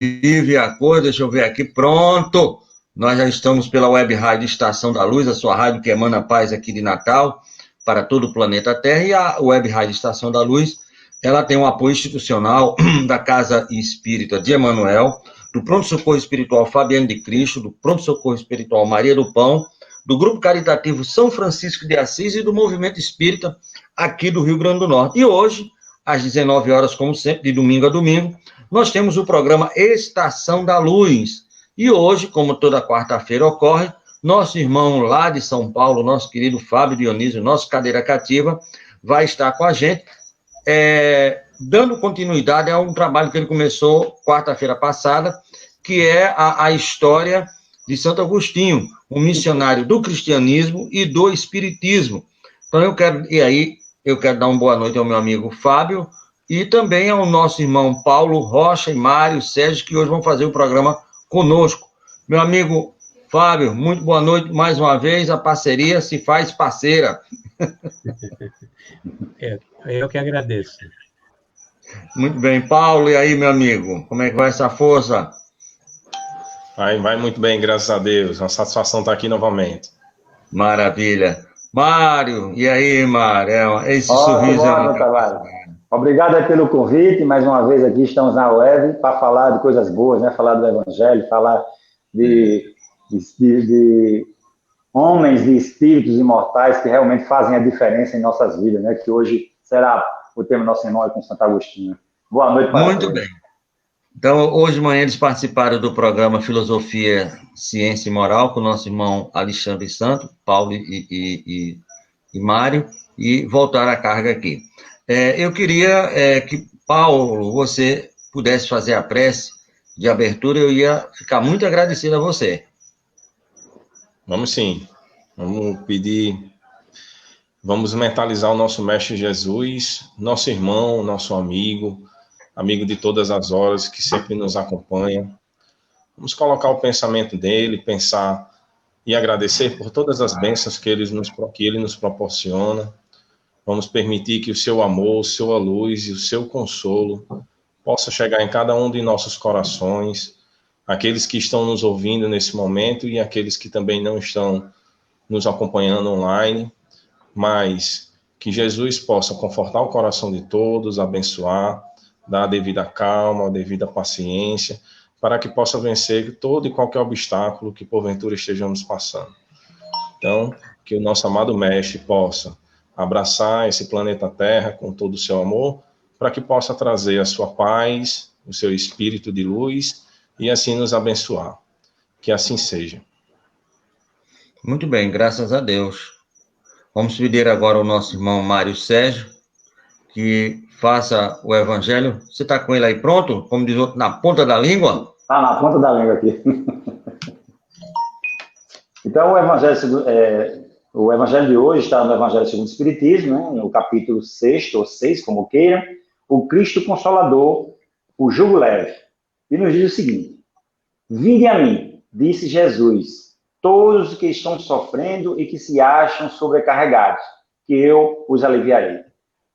vive a cor, deixa eu ver aqui, pronto. Nós já estamos pela Web Rádio Estação da Luz, a sua rádio que emana paz aqui de Natal para todo o planeta Terra, e a Web Rádio Estação da Luz, ela tem um apoio institucional da Casa Espírita de Emanuel, do Pronto Socorro Espiritual Fabiano de Cristo, do Pronto Socorro Espiritual Maria do Pão, do Grupo Caritativo São Francisco de Assis e do Movimento Espírita aqui do Rio Grande do Norte. E hoje, às 19 horas, como sempre, de domingo a domingo, nós temos o programa Estação da Luz. E hoje, como toda quarta-feira ocorre, nosso irmão lá de São Paulo, nosso querido Fábio Dionísio, nosso cadeira cativa, vai estar com a gente, dando continuidade a um trabalho que ele começou quarta-feira passada, que é a história de Santo Agostinho, um missionário do cristianismo e do espiritismo. Então eu quero dar uma boa noite ao meu amigo Fábio e também ao nosso irmão Paulo Rocha e Mário Sérgio, que hoje vão fazer o programa conosco. Meu amigo Fábio, muito boa noite mais uma vez, a parceria se faz parceira. Eu que agradeço. Muito bem, Paulo, e aí, meu amigo, como é que vai essa força? Vai muito bem, graças a Deus. Uma satisfação estar aqui novamente. Maravilha. Mário, e aí, Mário? Esse sorriso é muito... Obrigado pelo convite. Mais uma vez aqui estamos na web para falar de coisas boas, né? Falar do Evangelho, falar de homens, de espíritos imortais que realmente fazem a diferença em nossas vidas, né? Que hoje será o tema do nosso irmão com Santo Agostinho. Boa noite para Muito bem. Então, hoje de manhã eles participaram do programa Filosofia, Ciência e Moral com o nosso irmão Alexandre Santo, Paulo e Mário, e voltaram a carga aqui. Eu queria que, Paulo, você pudesse fazer a prece de abertura, eu ia ficar muito agradecido a você. Vamos sim. Vamos mentalizar o nosso Mestre Jesus, nosso irmão, nosso amigo de todas as horas, que sempre nos acompanha. Vamos colocar o pensamento dele, pensar e agradecer por todas as bênçãos que ele nos proporciona. Vamos permitir que o seu amor, sua luz e o seu consolo possa chegar em cada um de nossos corações, aqueles que estão nos ouvindo nesse momento e aqueles que também não estão nos acompanhando online, mas que Jesus possa confortar o coração de todos, abençoar, dar a devida calma, a devida paciência, para que possa vencer todo e qualquer obstáculo que porventura estejamos passando. Então, que o nosso amado Mestre possa abraçar esse planeta Terra com todo o seu amor, para que possa trazer a sua paz, o seu espírito de luz, e assim nos abençoar. Que assim seja. Muito bem, graças a Deus. Vamos pedir agora ao nosso irmão Mário Sérgio, que faça o evangelho. Você está com ele aí pronto? Como diz o outro, na ponta da língua? Está na ponta da língua aqui. Então, o evangelho de hoje está no Evangelho segundo o Espiritismo, né? No capítulo 6, ou 6, como queira, o Cristo Consolador, o jugo leve. E nos diz o seguinte: vinde a mim, disse Jesus, todos os que estão sofrendo e que se acham sobrecarregados, que eu os aliviarei.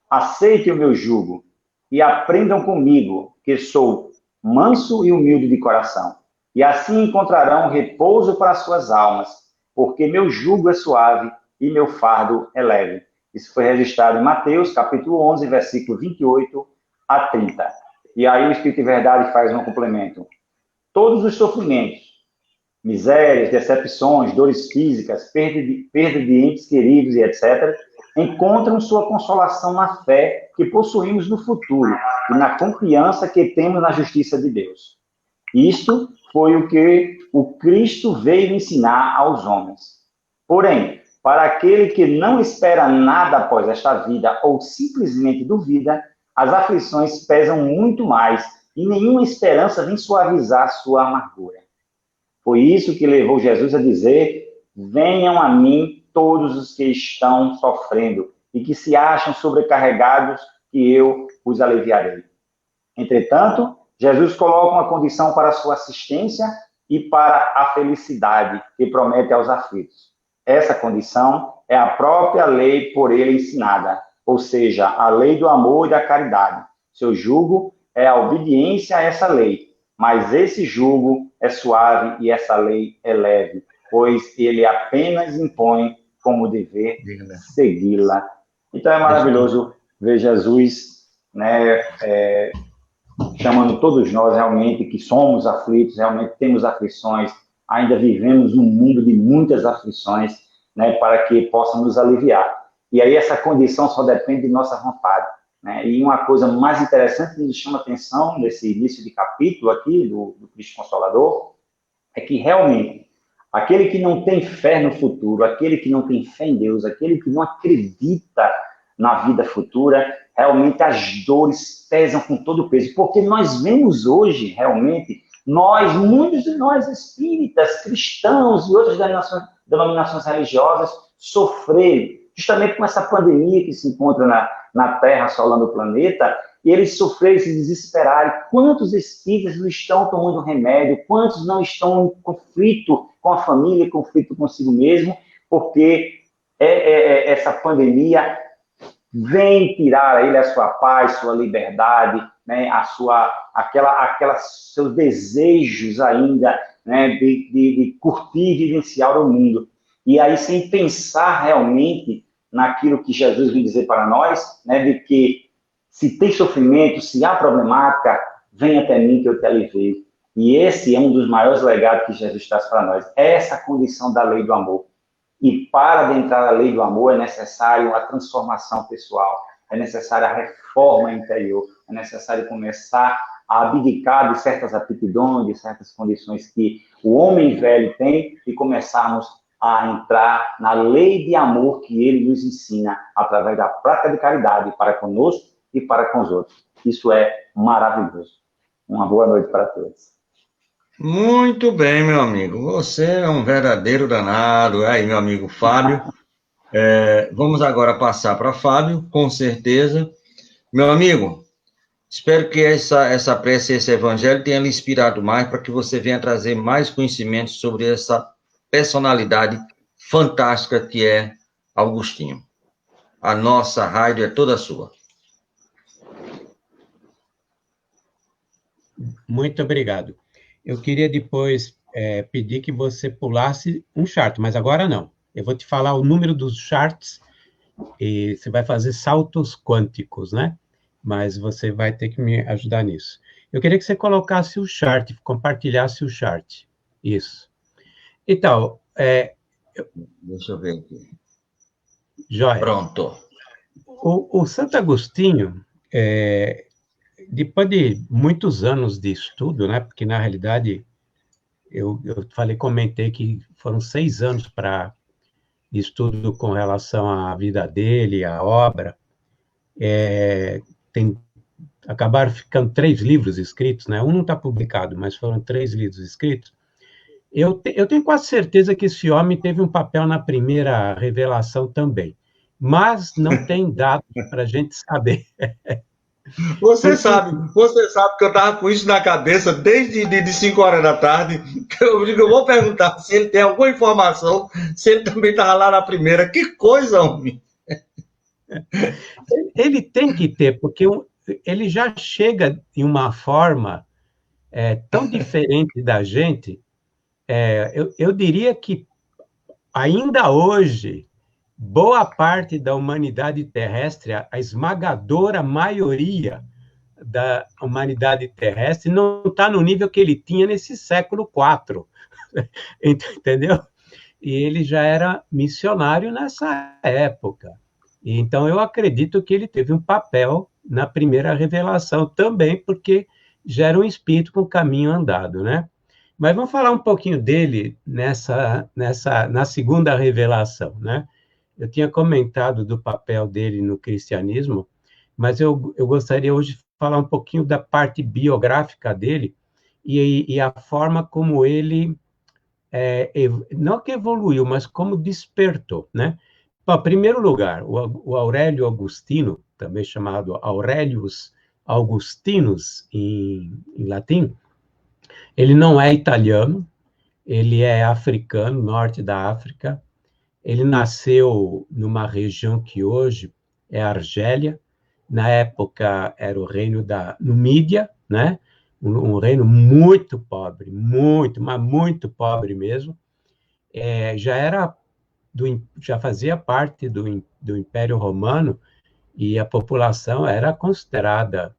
Aceitem o meu jugo e aprendam comigo, que sou manso e humilde de coração, e assim encontrarão repouso para suas almas, porque meu jugo é suave e meu fardo é leve. Isso foi registrado em Mateus, capítulo 11, versículo 28 a 30. E aí o Espírito de Verdade faz um complemento. Todos os sofrimentos, misérias, decepções, dores físicas, perda de entes queridos e etc., encontram sua consolação na fé que possuímos no futuro e na confiança que temos na justiça de Deus. Isto foi o que o Cristo veio ensinar aos homens. Porém, para aquele que não espera nada após esta vida ou simplesmente duvida, as aflições pesam muito mais e nenhuma esperança vem suavizar sua amargura. Foi isso que levou Jesus a dizer: venham a mim todos os que estão sofrendo e que se acham sobrecarregados, que eu os aliviarei. Entretanto, Jesus coloca uma condição para a sua assistência e para a felicidade que promete aos aflitos. Essa condição é a própria lei por ele ensinada, ou seja, a lei do amor e da caridade. Seu jugo é a obediência a essa lei, mas esse jugo é suave e essa lei é leve, pois ele apenas impõe como dever segui-la. Então é maravilhoso ver Jesus, né, chamando todos nós realmente que somos aflitos, realmente temos aflições, ainda vivemos um mundo de muitas aflições, né, para que possa nos aliviar. E aí essa condição só depende de nossa vontade, né? E uma coisa mais interessante que nos chama a atenção nesse início de capítulo aqui do Cristo Consolador é que realmente aquele que não tem fé no futuro, aquele que não tem fé em Deus, aquele que não acredita na vida futura, realmente as dores pesam com todo o peso, porque nós vemos hoje, realmente, muitos de nós espíritas, cristãos e outras denominações religiosas sofrerem, justamente com essa pandemia que se encontra na Terra, assolando o planeta, e eles sofrerem, se desesperarem. Quantos espíritas não estão tomando remédio? Quantos não estão em conflito com a família, conflito consigo mesmo, porque essa pandemia vem tirar a ele a sua paz, sua liberdade, né, seus desejos ainda, né, de curtir e vivenciar o mundo. E aí, sem pensar realmente naquilo que Jesus vem dizer para nós, né, de que se tem sofrimento, se há problemática, vem até mim que eu te alivio. E esse é um dos maiores legados que Jesus traz para nós, essa condição da lei do amor. E para adentrar a lei do amor é necessário a transformação pessoal, é necessária a reforma interior, é necessário começar a abdicar de certas aptidões, de certas condições que o homem velho tem e começarmos a entrar na lei de amor que ele nos ensina através da prática de caridade para conosco e para com os outros. Isso é maravilhoso. Uma boa noite para todos. Muito bem, meu amigo. Você é um verdadeiro danado. Aí, meu amigo Fábio. Vamos agora passar para Fábio, com certeza. Meu amigo, espero que essa prece, esse evangelho tenha lhe inspirado mais para que você venha trazer mais conhecimentos sobre essa personalidade fantástica que é Agostinho. A nossa rádio é toda sua. Muito obrigado. Eu queria depois pedir que você pulasse um chart, mas agora não. Eu vou te falar o número dos charts e você vai fazer saltos quânticos, né? Mas você vai ter que me ajudar nisso. Eu queria que você colocasse o chart, compartilhasse o chart. Isso. Então, deixa eu ver aqui. Joia. Pronto. O Santo Agostinho, depois de muitos anos de estudo, né? Porque, na realidade, eu comentei que foram 6 anos de estudo com relação à vida dele, à obra. Acabaram ficando 3 livros escritos, né? Um não está publicado, mas foram 3 livros escritos. Eu tenho quase certeza que esse homem teve um papel na primeira revelação também, mas não tem dados para a gente saber. Você sabe que eu estava com isso na cabeça desde de 5 horas da tarde. Eu vou perguntar se ele tem alguma informação, se ele também estava lá na primeira. Que coisa, homem! Ele tem que ter, porque ele já chega em uma forma tão diferente da gente. Eu diria que, ainda hoje, boa parte da humanidade terrestre, a esmagadora maioria da humanidade terrestre, não está no nível que ele tinha nesse século IV, entendeu? E ele já era missionário nessa época. Então, eu acredito que ele teve um papel na primeira revelação também, porque já era um espírito com caminho andado, né? Mas vamos falar um pouquinho dele na segunda revelação, né? Eu tinha comentado do papel dele no cristianismo, mas eu gostaria hoje de falar um pouquinho da parte biográfica dele e a forma como ele, não que evoluiu, mas como despertou, né? Bom, em primeiro lugar, o Aurélio Agostino, também chamado Aurelius Augustinus em latim, ele não é italiano, ele é africano, norte da África. Ele nasceu numa região que hoje é a Argélia, na época era o reino da Numídia, né? um reino muito pobre, muito, mas muito pobre mesmo. Já fazia parte do Império Romano, e a população era considerada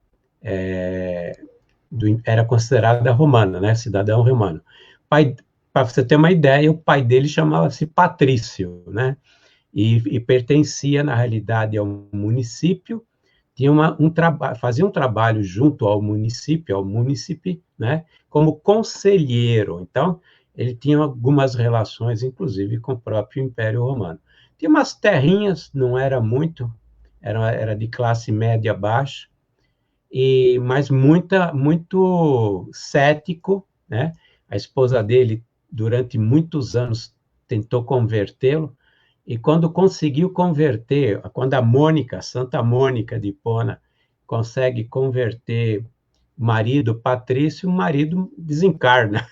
romana, né? Cidadão romano. Para você ter uma ideia, o pai dele chamava-se Patrício, né? E pertencia, na realidade, ao município, fazia um trabalho junto ao munícipe, né? Como conselheiro. Então, ele tinha algumas relações, inclusive, com o próprio Império Romano. Tinha umas terrinhas, não era muito, era de classe média baixa, mas muito cético, né? A esposa dele, durante muitos anos, tentou convertê-lo, e quando conseguiu converter, quando a Mônica, Santa Mônica de Hipona, consegue converter o marido Patrício, o marido desencarna.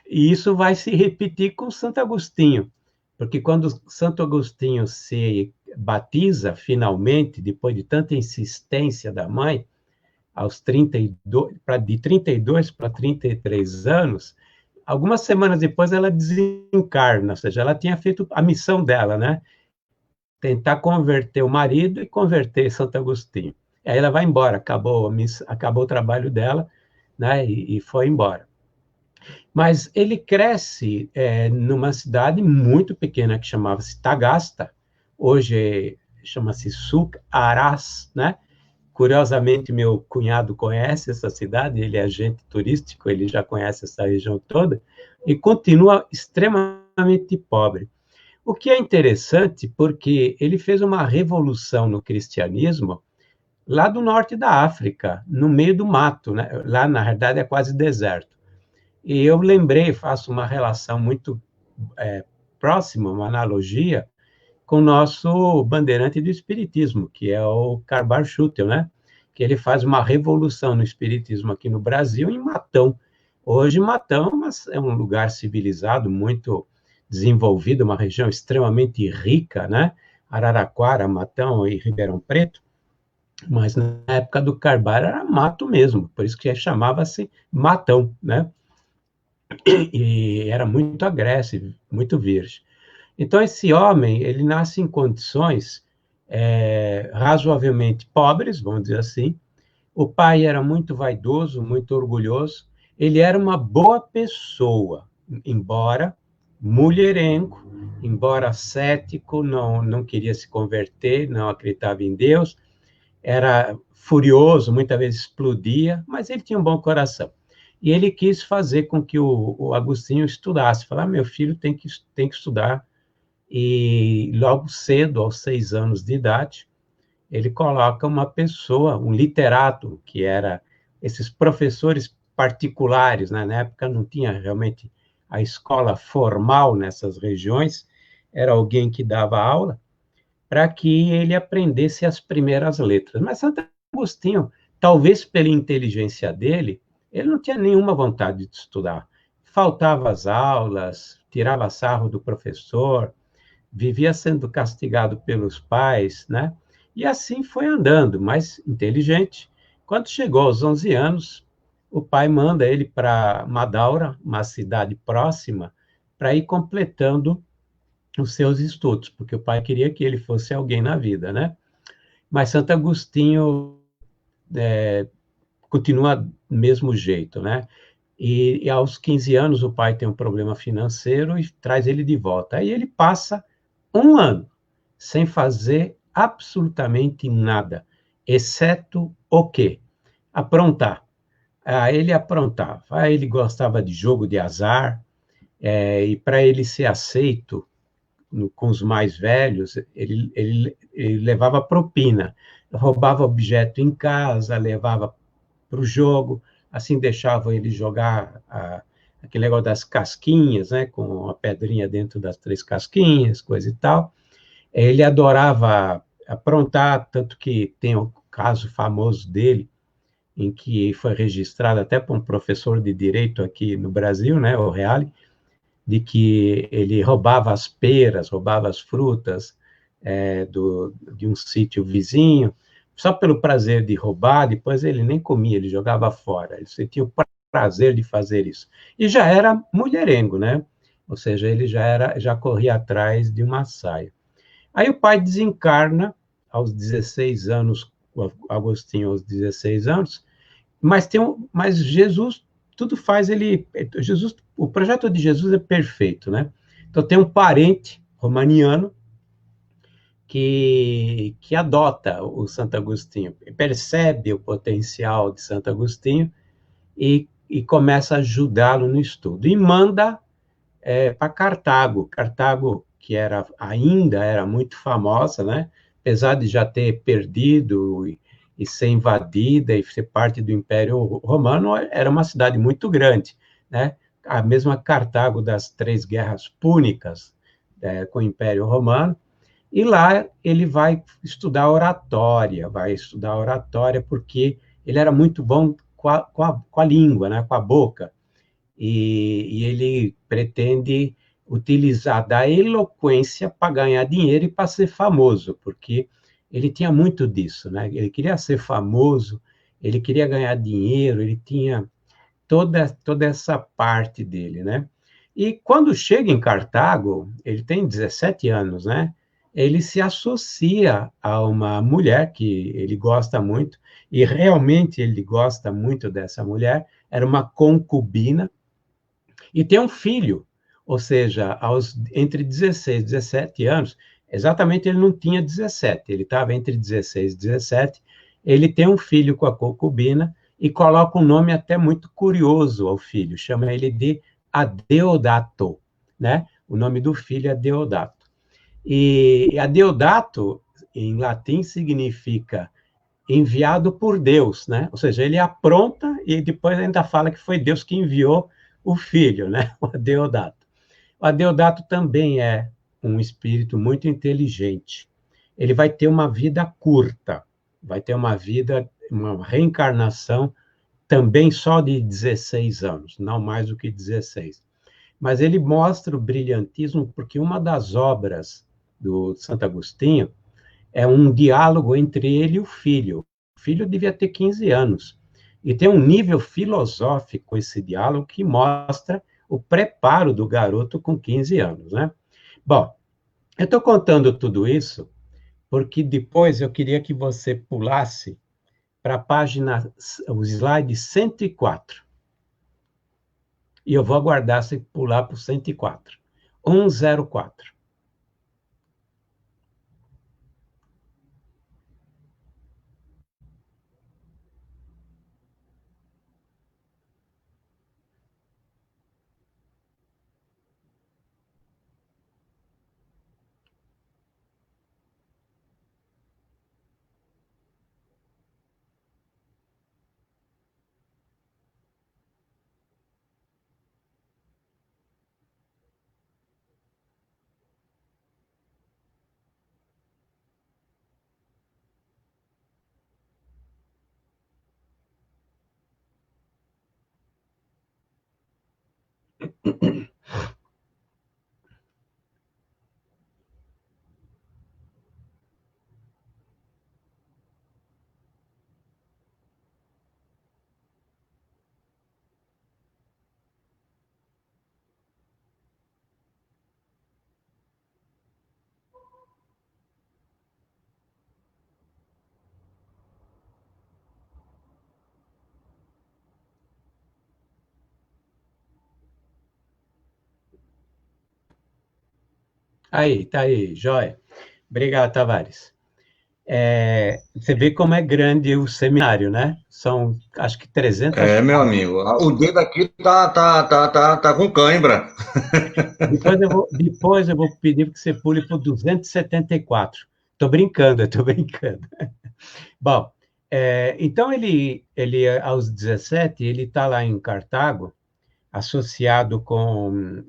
E isso vai se repetir com Santo Agostinho, porque quando Santo Agostinho se batiza finalmente, depois de tanta insistência da mãe, de 32 para 33 anos, algumas semanas depois ela desencarna, ou seja, ela tinha feito a missão dela, né? Tentar converter o marido e converter Santo Agostinho. E aí ela vai embora, acabou o trabalho dela, né? E foi embora. Mas ele cresce numa cidade muito pequena que chamava-se Tagasta, hoje chama-se Suc Arás, né? Curiosamente, meu cunhado conhece essa cidade, ele é agente turístico, ele já conhece essa região toda, e continua extremamente pobre. O que é interessante, porque ele fez uma revolução no cristianismo lá do norte da África, no meio do mato, né? Lá, na verdade, é quase deserto. E eu lembrei, faço uma relação muito próxima, uma analogia, com o nosso bandeirante do espiritismo, que é o Karl Schutel, né? Que ele faz uma revolução no espiritismo aqui no Brasil, em Matão. Hoje, Matão é um lugar civilizado, muito desenvolvido, uma região extremamente rica, né? Araraquara, Matão e Ribeirão Preto. Mas na época do Carvalho era mato mesmo, por isso que chamava-se Matão, né? E era muito agressivo, muito virgem. Então, esse homem, ele nasce em condições razoavelmente pobres, vamos dizer assim. O pai era muito vaidoso, muito orgulhoso. Ele era uma boa pessoa, embora mulherengo, embora cético, não queria se converter, não acreditava em Deus, era furioso, muitas vezes explodia, mas ele tinha um bom coração. E ele quis fazer com que o Agostinho estudasse, falar, meu filho tem que estudar. E logo cedo, aos 6 anos de idade, ele coloca uma pessoa, um literato, que era esses professores particulares, né? Na época não tinha realmente a escola formal nessas regiões, era alguém que dava aula, para que ele aprendesse as primeiras letras. Mas Santo Agostinho, talvez pela inteligência dele, ele não tinha nenhuma vontade de estudar. Faltava às aulas, tirava sarro do professor, vivia sendo castigado pelos pais, né? E assim foi andando, mas inteligente. Quando chegou aos 11 anos, o pai manda ele para Madaura, uma cidade próxima, para ir completando os seus estudos, porque o pai queria que ele fosse alguém na vida, né? Mas Santo Agostinho continua do mesmo jeito, né? E aos 15 anos o pai tem um problema financeiro e traz ele de volta. Aí ele passa 1 ano sem fazer absolutamente nada, exceto o quê? Aprontar. Ele aprontava. Ele gostava de jogo de azar, e para ele ser aceito com os mais velhos, ele levava propina, roubava objeto em casa, levava para o jogo, assim deixava ele jogar aquele negócio das casquinhas, né, com a pedrinha dentro das 3 casquinhas, coisa e tal. Ele adorava aprontar, tanto que tem o caso famoso dele, em que foi registrado até por um professor de direito aqui no Brasil, né, o Reale, de que ele roubava as peras, roubava as frutas de um sítio vizinho, só pelo prazer de roubar, depois ele nem comia, ele jogava fora, ele sentia o prazer de fazer isso. E já era mulherengo, né? Ou seja, ele já corria atrás de uma saia. Aí o pai desencarna aos 16 anos, o Agostinho aos 16 anos, mas Jesus tudo faz Jesus, o projeto de Jesus é perfeito, né? Então tem um parente romaniano que adota o Santo Agostinho, percebe o potencial de Santo Agostinho e começa a ajudá-lo no estudo. E manda para Cartago. Cartago, que ainda era muito famosa, né? Apesar de já ter perdido e ser invadida e ser parte do Império Romano, era uma cidade muito grande, né? A mesma Cartago das 3 guerras púnicas com o Império Romano. E lá ele vai estudar oratória porque ele era muito bom com a língua, né? Com a boca. E ele pretende utilizar da eloquência para ganhar dinheiro e para ser famoso, porque ele tinha muito disso, né? Ele queria ser famoso, ele queria ganhar dinheiro, ele tinha toda essa parte dele, né? E quando chega em Cartago, ele tem 17 anos, né? Ele se associa a uma mulher que ele gosta muito, e realmente ele gosta muito dessa mulher, era uma concubina, e tem um filho, ou seja, entre 16 e 17 anos, exatamente ele não tinha 17, ele estava entre 16 e 17, ele tem um filho com a concubina e coloca um nome até muito curioso ao filho, chama ele de Adeodato, né? O nome do filho é Deodato. E Adeodato, em latim, significa enviado por Deus, né? Ou seja, ele apronta e depois ainda fala que foi Deus que enviou o filho, né? O Adeodato. O Adeodato também é um espírito muito inteligente. Ele vai ter uma vida curta, vai ter uma reencarnação também só de 16 anos, não mais do que 16. Mas ele mostra o brilhantismo porque uma das obras do Santo Agostinho é um diálogo entre ele e o filho. O filho devia ter 15 anos. E tem um nível filosófico esse diálogo que mostra o preparo do garoto com 15 anos, né? Bom, eu estou contando tudo isso porque depois eu queria que você pulasse para a página, o slide 104. E eu vou aguardar você pular para o 104. 104. Aí, tá aí, joia. Obrigado, Tavares. Você vê como é grande o seminário, né? São, acho que 300 Meu páginas. amigo, o dedo aqui tá com cãibra. Depois eu vou pedir que você pule para o 274. Estou brincando, estou brincando. Bom, então ele, aos 17, ele está lá em Cartago, associado com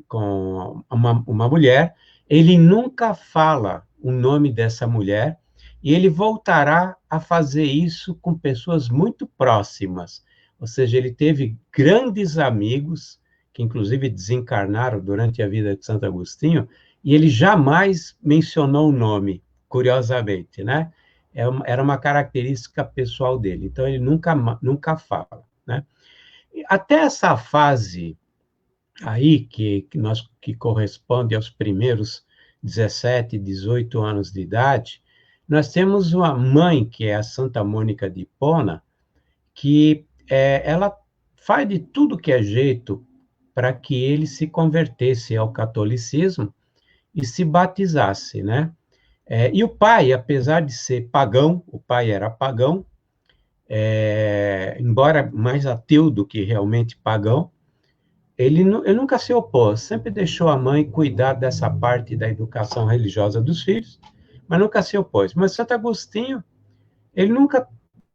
uma mulher. Ele nunca fala o nome dessa mulher e ele voltará a fazer isso com pessoas muito próximas. Ou seja, ele teve grandes amigos, que inclusive desencarnaram durante a vida de Santo Agostinho, e ele jamais mencionou o nome, curiosamente, né? era uma característica pessoal dele. Então, ele nunca fala, né? Até essa fase aí, que corresponde aos primeiros 17, 18 anos de idade, nós temos uma mãe, que é a Santa Mônica de Hipona, que ela faz de tudo que é jeito para que ele se convertesse ao catolicismo e se batizasse, né? E o pai, apesar de ser pagão, o pai era pagão, embora mais ateu do que realmente pagão, ele nunca se opôs, sempre deixou a mãe cuidar dessa parte da educação religiosa dos filhos, mas nunca se opôs. Mas Santo Agostinho, ele nunca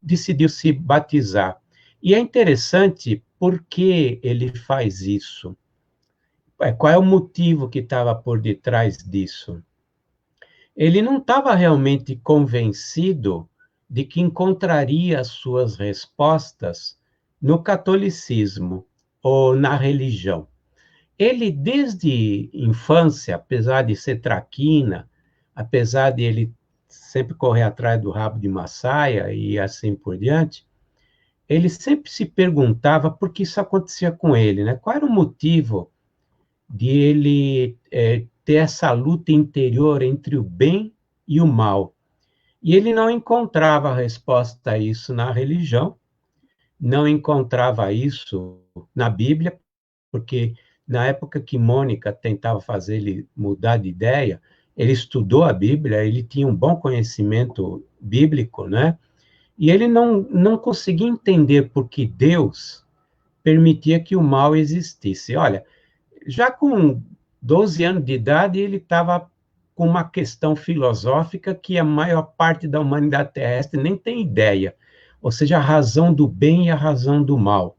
decidiu se batizar. E é interessante porque ele faz isso. Qual é o motivo que estava por detrás disso? Ele não estava realmente convencido de que encontraria as suas respostas no catolicismo ou na religião. Ele, desde infância, apesar de ser traquina, apesar de ele sempre correr atrás do rabo de uma saia e assim por diante, ele sempre se perguntava por que isso acontecia com ele, né? Qual era o motivo de ele ter essa luta interior entre o bem e o mal. E ele não encontrava resposta a isso na religião, não encontrava isso na Bíblia, porque na época que Mônica tentava fazer ele mudar de ideia, ele estudou a Bíblia, ele tinha um bom conhecimento bíblico, né? E ele não conseguia entender por que Deus permitia que o mal existisse. Olha, já com 12 anos de idade, ele estava com uma questão filosófica que a maior parte da humanidade terrestre nem tem ideia, ou seja, a razão do bem e a razão do mal.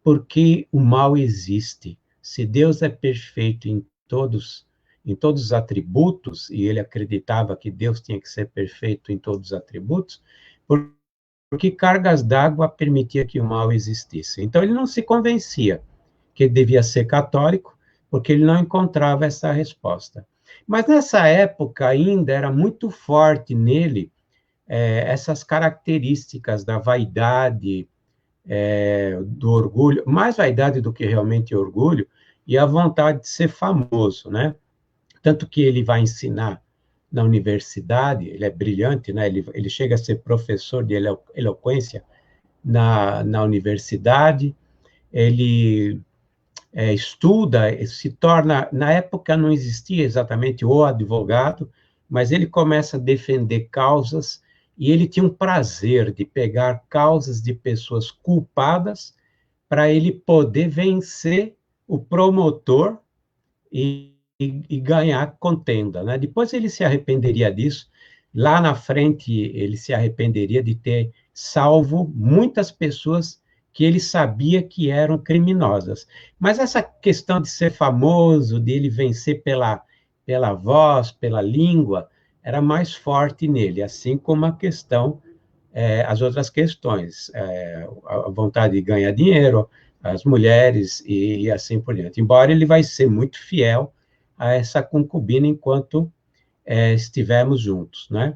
Porque o mal existe. Se Deus é perfeito em todos os atributos, e ele acreditava que Deus tinha que ser perfeito em todos os atributos, porque cargas d'água permitia que o mal existisse. Então, ele não se convencia que ele devia ser católico, porque ele não encontrava essa resposta. Mas, nessa época, ainda era muito forte nele essas características da vaidade, do orgulho, mais vaidade do que realmente orgulho, e a vontade de ser famoso, né? Tanto que ele vai ensinar na universidade, ele é brilhante, né? Ele chega a ser professor de eloquência na universidade, ele estuda, se torna, na época não existia exatamente o advogado, mas ele começa a defender causas, e ele tinha um prazer de pegar causas de pessoas culpadas para ele poder vencer o promotor e ganhar contenda, né? Depois ele se arrependeria disso, lá na frente ele se arrependeria de ter salvo muitas pessoas que ele sabia que eram criminosas. Mas essa questão de ser famoso, de ele vencer pela voz, pela língua, era mais forte nele, assim como a questão, as outras questões, a vontade de ganhar dinheiro, as mulheres e assim por diante. Embora ele vai ser muito fiel a essa concubina enquanto estivermos juntos, né?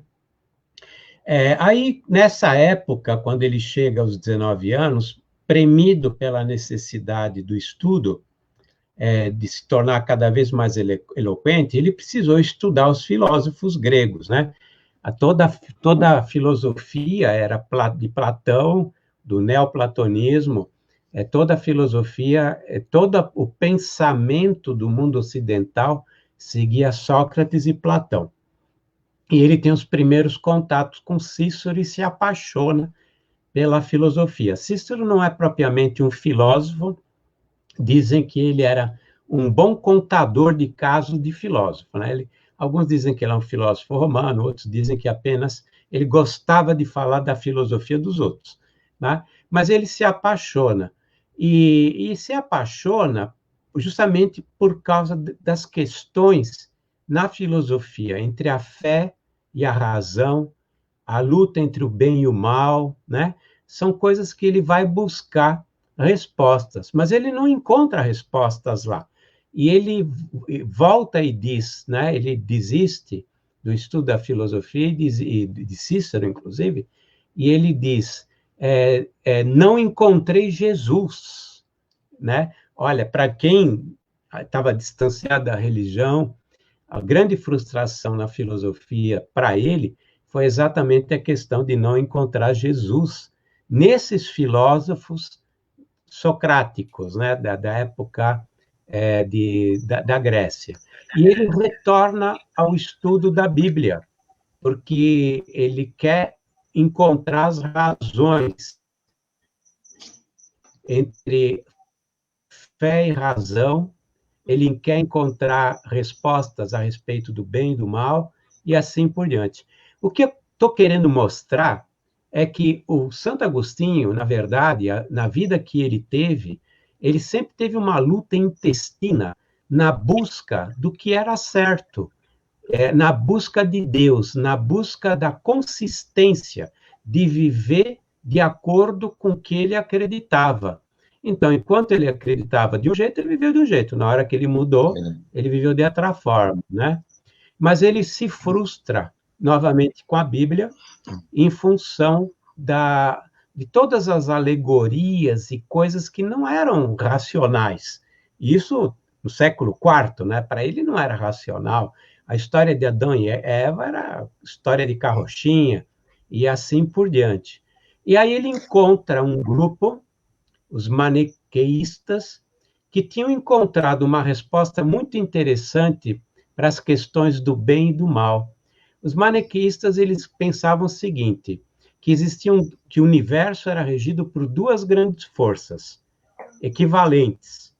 Aí, nessa época, quando ele chega aos 19 anos, premido pela necessidade do estudo, de se tornar cada vez mais eloquente, ele precisou estudar os filósofos gregos, né? Toda a filosofia era de Platão, do neoplatonismo, toda a filosofia, todo o pensamento do mundo ocidental seguia Sócrates e Platão. E ele tem os primeiros contatos com Cícero e se apaixona pela filosofia. Cícero não é propriamente um filósofo, dizem que ele era um bom contador de casos de filósofo, né? Alguns dizem que ele é um filósofo romano, outros dizem que apenas ele gostava de falar da filosofia dos outros, né? Mas ele se apaixona, e se apaixona justamente por causa das questões na filosofia, entre a fé e a razão, a luta entre o bem e o mal, né? São coisas que ele vai buscar respostas, mas ele não encontra respostas lá. E ele volta e diz, né? Ele desiste do estudo da filosofia e de Cícero, inclusive, e ele diz, não encontrei Jesus, né? Olha, para quem estava distanciado da religião, a grande frustração na filosofia para ele foi exatamente a questão de não encontrar Jesus nesses filósofos socráticos, né, da época da Grécia. E ele retorna ao estudo da Bíblia, porque ele quer encontrar as razões entre fé e razão, ele quer encontrar respostas a respeito do bem e do mal, e assim por diante. O que eu estou querendo mostrar é que o Santo Agostinho, na verdade, na vida que ele teve, ele sempre teve uma luta intestina na busca do que era certo, na busca de Deus, na busca da consistência de viver de acordo com o que ele acreditava. Então, enquanto ele acreditava de um jeito, ele viveu de um jeito. Na hora que ele mudou, ele viveu de outra forma, né? Mas ele se frustra novamente com a Bíblia em função de todas as alegorias e coisas que não eram racionais. Isso no século IV, né? Para ele não era racional. A história de Adão e Eva era história de carrochinha e assim por diante. E aí ele encontra um grupo, os maniqueístas, que tinham encontrado uma resposta muito interessante para as questões do bem e do mal. Os maniqueístas, eles pensavam o seguinte, que o universo era regido por duas grandes forças, equivalentes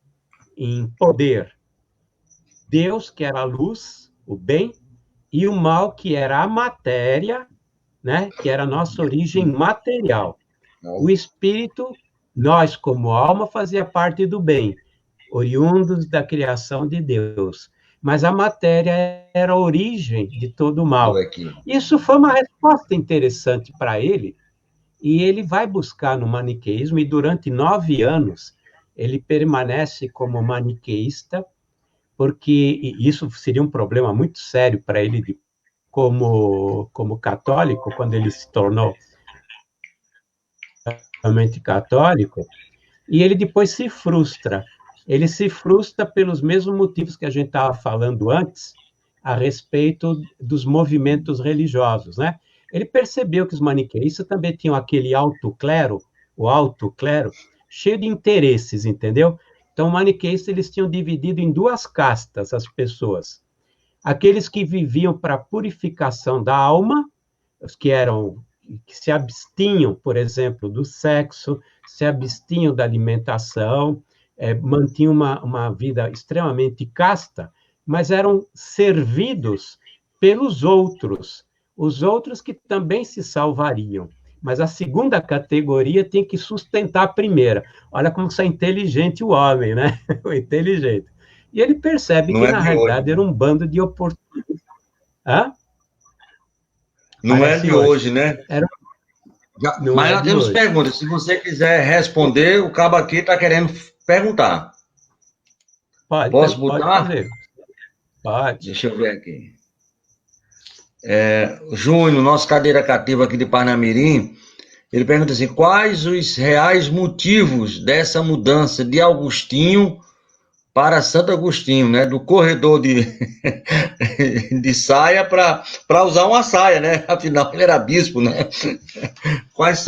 em poder. Deus, que era a luz, o bem, e o mal, que era a matéria, né, que era a nossa origem material. O espírito, nós como alma, fazia parte do bem, oriundos da criação de Deus. Mas a matéria era a origem de todo o mal. Isso foi uma resposta interessante para ele, e ele vai buscar no maniqueísmo, e durante 9 anos ele permanece como maniqueísta, porque isso seria um problema muito sério para ele como católico, quando ele se tornou realmente católico, e ele depois se frustra. Ele se frustra pelos mesmos motivos que a gente estava falando antes, a respeito dos movimentos religiosos, né? Ele percebeu que os maniqueístas também tinham aquele alto clero, o alto clero, cheio de interesses, entendeu? Então, os maniqueístas, eles tinham dividido em 2 castas as pessoas. Aqueles que viviam para a purificação da alma, os que se abstinham, por exemplo, do sexo, se abstinham da alimentação, mantinham uma vida extremamente casta, mas eram servidos pelos outros, os outros que também se salvariam. Mas a segunda categoria tem que sustentar a primeira. Olha como é inteligente o homem, né? O inteligente. E ele percebe que, na realidade, era um bando de oportunistas. Hã? Não é de hoje, né? Mas nós temos hoje. Perguntas. Se você quiser responder, o cabo aqui está querendo perguntar. Posso botar? Pode fazer. Pode. Deixa eu ver aqui. Júnior, nosso cadeira cativa aqui de Parnamirim, ele pergunta assim, quais os reais motivos dessa mudança de Agostinho para Santo Agostinho, né? Do corredor de saia para usar uma saia, né? Afinal, ele era bispo, né? Quais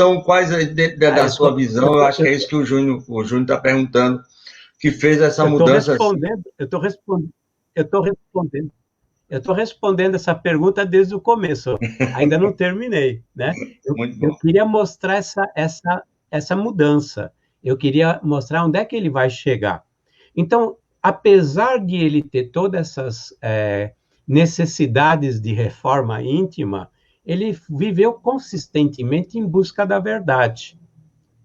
dentro da sua visão, eu acho que é isso que o Júnior está perguntando, que fez essa mudança. Eu estou respondendo essa pergunta desde o começo, ainda não terminei, né? Eu queria mostrar essa mudança, eu queria mostrar onde é que ele vai chegar. Então, apesar de ele ter todas essas necessidades de reforma íntima, ele viveu consistentemente em busca da verdade,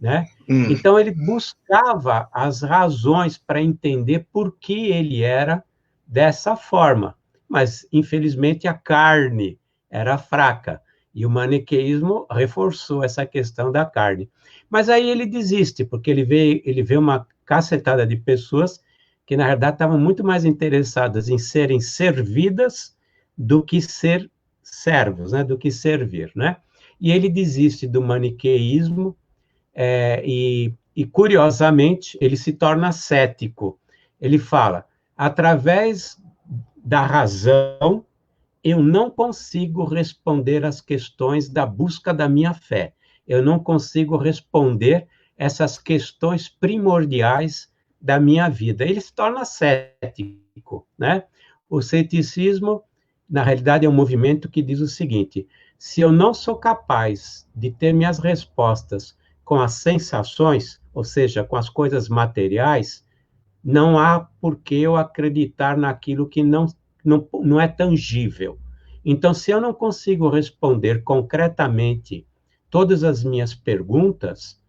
né? Então, ele buscava as razões para entender por que ele era dessa forma. Mas, infelizmente, a carne era fraca, e o maniqueísmo reforçou essa questão da carne. Mas aí ele desiste, porque ele vê uma cacetada de pessoas que, na verdade, estavam muito mais interessadas em serem servidas do que ser servos, né, do que servir, né? E ele desiste do maniqueísmo e, curiosamente, ele se torna cético. Ele fala, através da razão, eu não consigo responder às questões da busca da minha fé. Eu não consigo responder essas questões primordiais da minha vida. Ele se torna cético, né? O ceticismo, na realidade, é um movimento que diz o seguinte: se eu não sou capaz de ter minhas respostas com as sensações, ou seja, com as coisas materiais, não há por que eu acreditar naquilo que não é tangível. Então, se eu não consigo responder concretamente todas as minhas perguntas,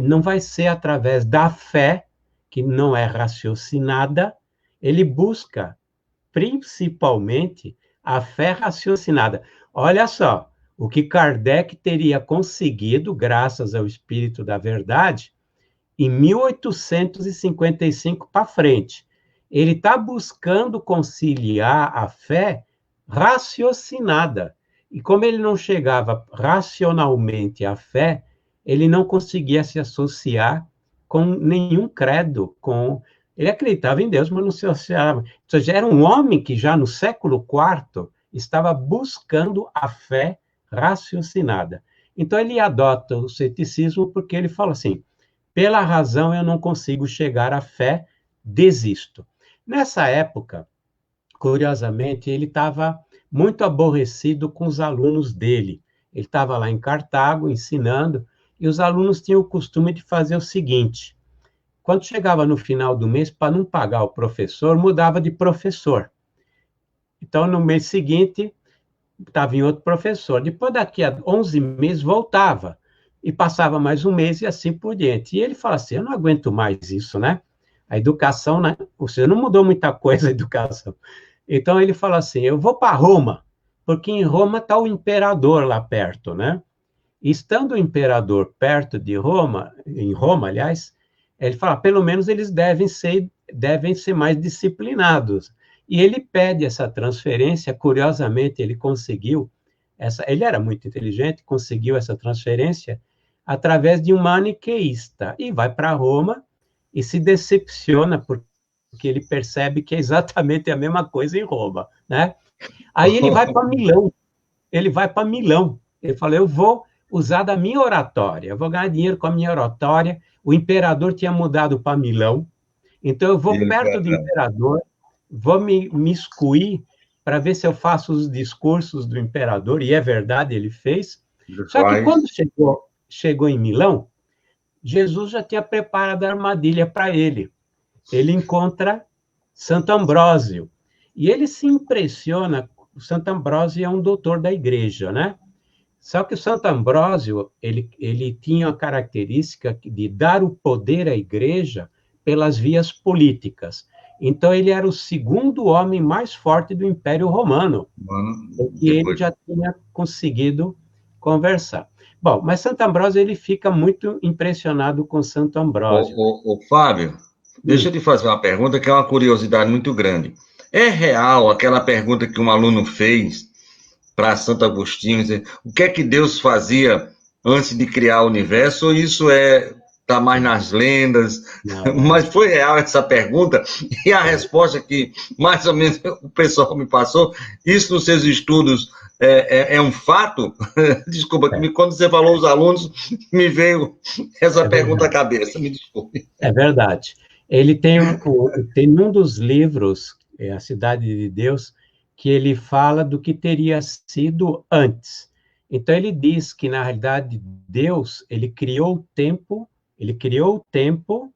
não vai ser através da fé, que não é raciocinada. Ele busca, principalmente, a fé raciocinada. Olha só, o que Kardec teria conseguido, graças ao Espírito da Verdade, em 1855 para frente. Ele está buscando conciliar a fé raciocinada. E como ele não chegava racionalmente à fé, ele não conseguia se associar com nenhum credo, ele acreditava em Deus, mas não se associava. Ou seja, era um homem que já no século IV estava buscando a fé raciocinada. Então ele adota o ceticismo porque ele fala assim, pela razão eu não consigo chegar à fé, desisto. Nessa época, curiosamente, ele estava muito aborrecido com os alunos dele. Ele estava lá em Cartago, ensinando, e os alunos tinham o costume de fazer o seguinte, quando chegava no final do mês, para não pagar o professor, mudava de professor. Então, no mês seguinte, estava em outro professor. Depois, daqui a 11 meses, voltava. E passava mais um mês e assim por diante. E ele fala assim, eu não aguento mais isso, né? A educação, né? Ou seja, não mudou muita coisa a educação. Então, ele fala assim, eu vou para Roma, porque em Roma está o imperador lá perto, né? E estando o imperador perto de Roma, em Roma, aliás, ele fala, pelo menos eles devem ser mais disciplinados. E ele pede essa transferência, curiosamente, ele conseguiu, ele era muito inteligente, conseguiu essa transferência através de um maniqueísta, e vai para Roma e se decepciona, porque ele percebe que é exatamente a mesma coisa em Roma, né? Aí ele vai para Milão, ele fala, eu vou usar da minha oratória, eu vou ganhar dinheiro com a minha oratória, o imperador tinha mudado para Milão, então eu vou perto do imperador, vou me miscuir para ver se eu faço os discursos do imperador, e é verdade, ele fez. Só que quando chegou em Milão, Jesus já tinha preparado a armadilha para ele. Ele encontra Santo Ambrósio, e ele se impressiona, o Santo Ambrósio é um doutor da igreja, né? Só que o Santo Ambrósio, ele tinha a característica de dar o poder à igreja pelas vias políticas. Então, ele era o segundo homem mais forte do Império Romano, e ele já tinha conseguido conversar. Bom, mas Santo Ambrósio, ele fica muito impressionado com Santo Ambrósio. Fábio, deixa eu te fazer uma pergunta que é uma curiosidade muito grande. É real aquela pergunta que um aluno fez para Santo Agostinho, o que é que Deus fazia antes de criar o universo, ou isso está mais nas lendas? Não. Mas foi real essa pergunta, e a resposta que mais ou menos o pessoal me passou, isso nos seus estudos é um fato? Desculpa, quando você falou os alunos, me veio essa pergunta à cabeça, me desculpe. É verdade. Ele tem um dos livros, A Cidade de Deus, que ele fala do que teria sido antes. Então, ele diz que, na realidade, Deus, ele criou o tempo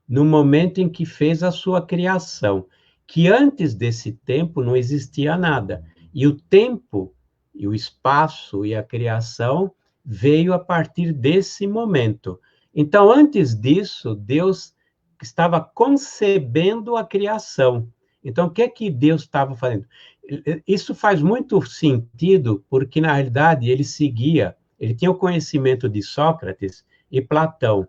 no momento em que fez a sua criação, que antes desse tempo não existia nada. E o tempo, e o espaço, e a criação veio a partir desse momento. Então, antes disso, Deus estava concebendo a criação. Então, o que é que Deus estava fazendo? Isso faz muito sentido, porque, na realidade, ele tinha o conhecimento de Sócrates e Platão.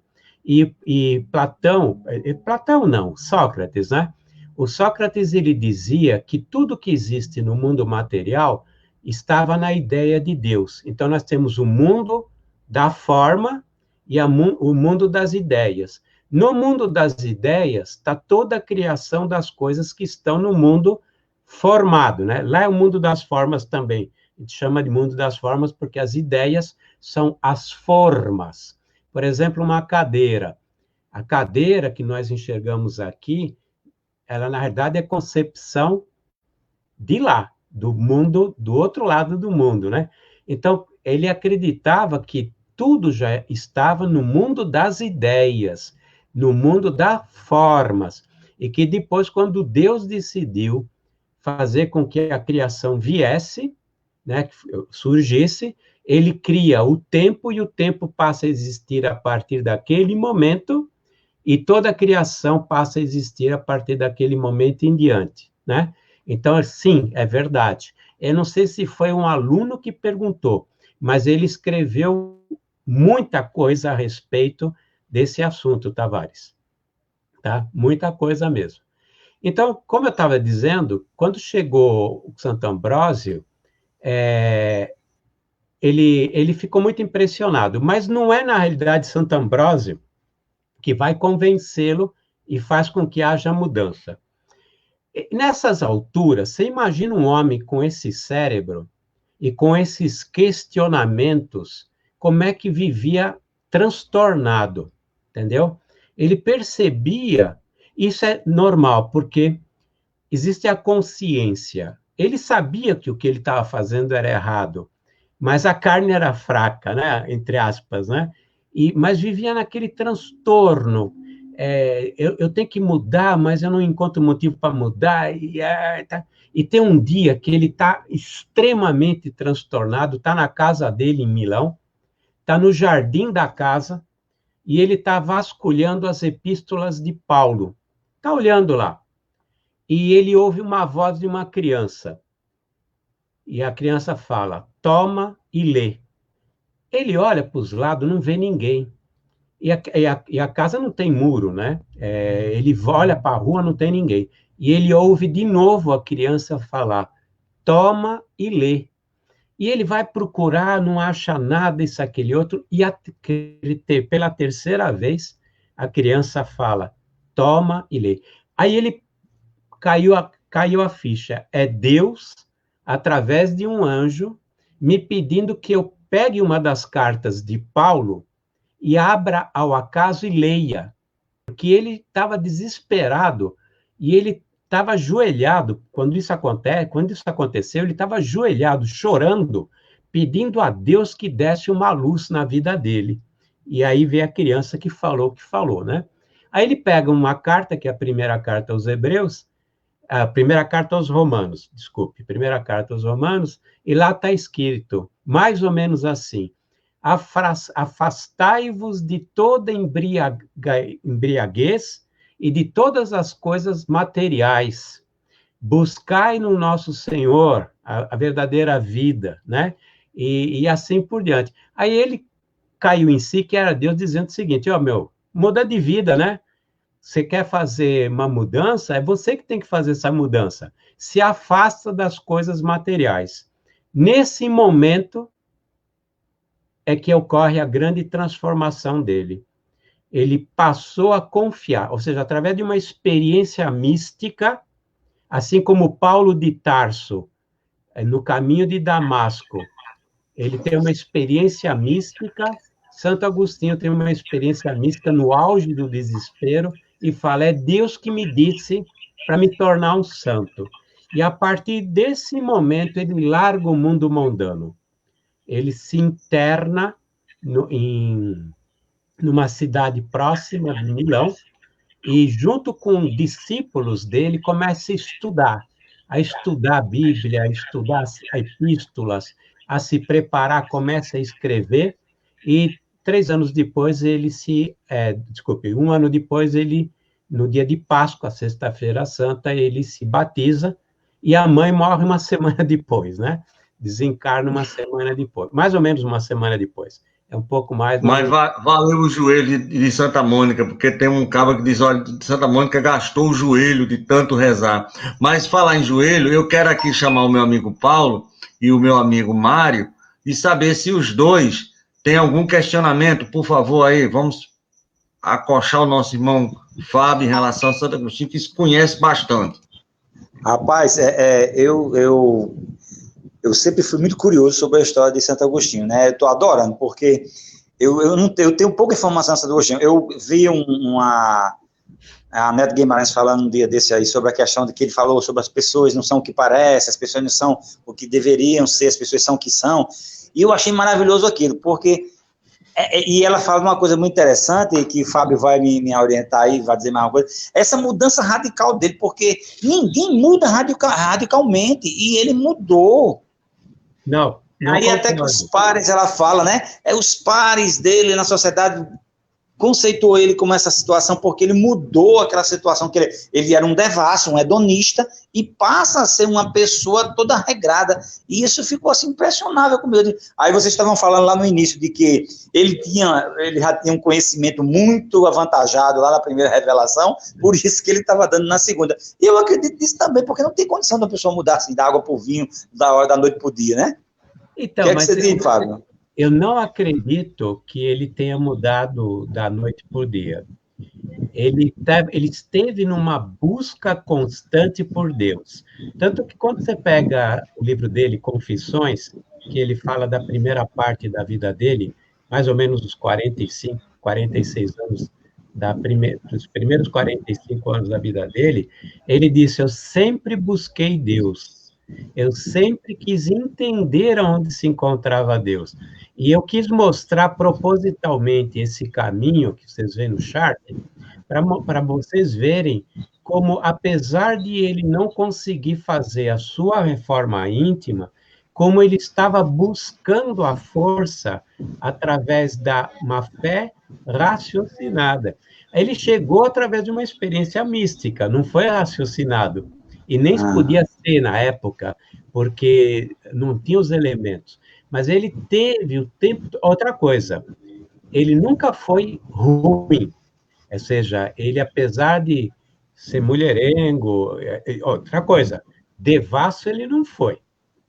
Sócrates, né? O Sócrates, ele dizia que tudo que existe no mundo material estava na ideia de Deus. Então, nós temos o mundo da forma e o mundo das ideias. No mundo das ideias está toda a criação das coisas que estão no mundo formado, né? Lá é o mundo das formas também. A gente chama de mundo das formas porque as ideias são as formas. Por exemplo, uma cadeira. A cadeira que nós enxergamos aqui, ela, na verdade, é concepção de lá, do mundo, do outro lado do mundo, né? Então, ele acreditava que tudo já estava no mundo das ideias, no mundo das formas, e que depois, quando Deus decidiu fazer com que a criação viesse, né, surgisse, ele cria o tempo, e o tempo passa a existir a partir daquele momento, e toda a criação passa a existir a partir daquele momento em diante, né? Então, sim, é verdade. Eu não sei se foi um aluno que perguntou, mas ele escreveu muita coisa a respeito desse assunto, Tavares. Tá? Muita coisa mesmo. Então, como eu estava dizendo, quando chegou o Santo Ambrósio, ele ficou muito impressionado, mas não é, na realidade, Santo Ambrósio que vai convencê-lo e faz com que haja mudança. Nessas alturas, você imagina um homem com esse cérebro e com esses questionamentos, como é que vivia transtornado, entendeu? Ele percebia, isso é normal, porque existe a consciência. Ele sabia que o que ele estava fazendo era errado, mas a carne era fraca, né? Entre aspas, né? Mas vivia naquele transtorno. Eu tenho que mudar, mas eu não encontro motivo para mudar. E tem um dia que ele está extremamente transtornado, está na casa dele em Milão, está no jardim da casa, e ele está vasculhando as epístolas de Paulo. Está olhando lá. E ele ouve uma voz de uma criança. E a criança fala, toma e lê. Ele olha para os lados, não vê ninguém. E a casa não tem muro, né? Ele olha para a rua, não tem ninguém. E ele ouve de novo a criança falar, toma e lê. E ele vai procurar, não acha nada, isso, aquele outro, e pela terceira vez, a criança fala, toma e lê. Aí ele caiu a ficha. É Deus, através de um anjo, me pedindo que eu pegue uma das cartas de Paulo e abra ao acaso e leia, porque ele estava desesperado e ele estava ajoelhado. Quando isso aconteceu, ele estava ajoelhado, chorando, pedindo a Deus que desse uma luz na vida dele. E aí veio a criança que falou, né? Aí ele pega uma carta, que é a primeira carta aos Hebreus, a primeira carta aos Romanos, primeira carta aos Romanos, e lá está escrito, mais ou menos assim, afastai-vos de toda embriaguez e de todas as coisas materiais, buscai no nosso Senhor a verdadeira vida, né? E assim por diante. Aí ele caiu em si, que era Deus dizendo o seguinte, muda de vida, né? Você quer fazer uma mudança, é você que tem que fazer essa mudança. Se afasta das coisas materiais. Nesse momento é que ocorre a grande transformação dele. Ele passou a confiar, ou seja, através de uma experiência mística, assim como Paulo de Tarso, no caminho de Damasco, ele tem uma experiência mística, Santo Agostinho tem uma experiência mística no auge do desespero, e fala, é Deus que me disse para me tornar um santo. E a partir desse momento, ele larga o mundo mundano. Ele se interna numa cidade próxima de Milão, e junto com discípulos dele, começa a estudar a Bíblia, a estudar as epístolas, a se preparar, começa a escrever, e 3 anos depois, um ano depois, no dia de Páscoa, Sexta-feira Santa, ele se batiza, e a mãe morre uma semana depois, né? Desencarna uma semana depois, mais ou menos uma semana depois. É um pouco mais... Mas valeu o joelho de Santa Mônica, porque tem um cabra que diz, olha, Santa Mônica gastou o joelho de tanto rezar. Mas falar em joelho, eu quero aqui chamar o meu amigo Paulo, e o meu amigo Mário, e saber se os dois têm algum questionamento. Por favor, aí, vamos acochar o nosso irmão Fábio em relação a Santo Agostinho, que se conhece bastante. Rapaz, eu sempre fui muito curioso sobre a história de Santo Agostinho, né? Eu estou adorando, porque eu tenho pouca informação de Santo Agostinho. Eu vi a Neto Guimarães falando um dia desse aí sobre a questão de que ele falou sobre as pessoas não são o que parecem, as pessoas não são o que deveriam ser, as pessoas são o que são. E eu achei maravilhoso aquilo, porque... E ela fala uma coisa muito interessante, que o Fábio vai me orientar aí, vai dizer mais uma coisa, essa mudança radical dele, porque ninguém muda radicalmente, e ele mudou. Não aí até que os pares, ela fala, né, os pares dele na sociedade conceitou ele como essa situação, porque ele mudou aquela situação, que ele era um devasso, um hedonista, e passa a ser uma pessoa toda regrada, e isso ficou assim impressionável comigo. Aí vocês estavam falando lá no início de que ele já tinha um conhecimento muito avantajado lá na primeira revelação, por isso que ele estava dando na segunda. E eu acredito nisso também, porque não tem condição da pessoa mudar assim, da água para o vinho, da noite para o dia, né? Então, o que é que você diz, Fábio? Eu não acredito que ele tenha mudado da noite para o dia. Ele esteve numa busca constante por Deus. Tanto que quando você pega o livro dele, Confissões, que ele fala da primeira parte da vida dele, mais ou menos os 45, 46 anos, dos primeiros 45 anos da vida dele, ele disse, eu sempre busquei Deus. Eu sempre quis entender onde se encontrava Deus. E eu quis mostrar propositalmente esse caminho que vocês veem no chart, para vocês verem como, apesar de ele não conseguir fazer a sua reforma íntima, como ele estava buscando a força através de uma fé raciocinada. Ele chegou através de uma experiência mística, não foi raciocinado. E nem podia ser na época, porque não tinha os elementos. Mas ele teve o tempo... Outra coisa, ele nunca foi ruim. Ou seja, ele, apesar de ser mulherengo... Outra coisa, devasso ele não foi.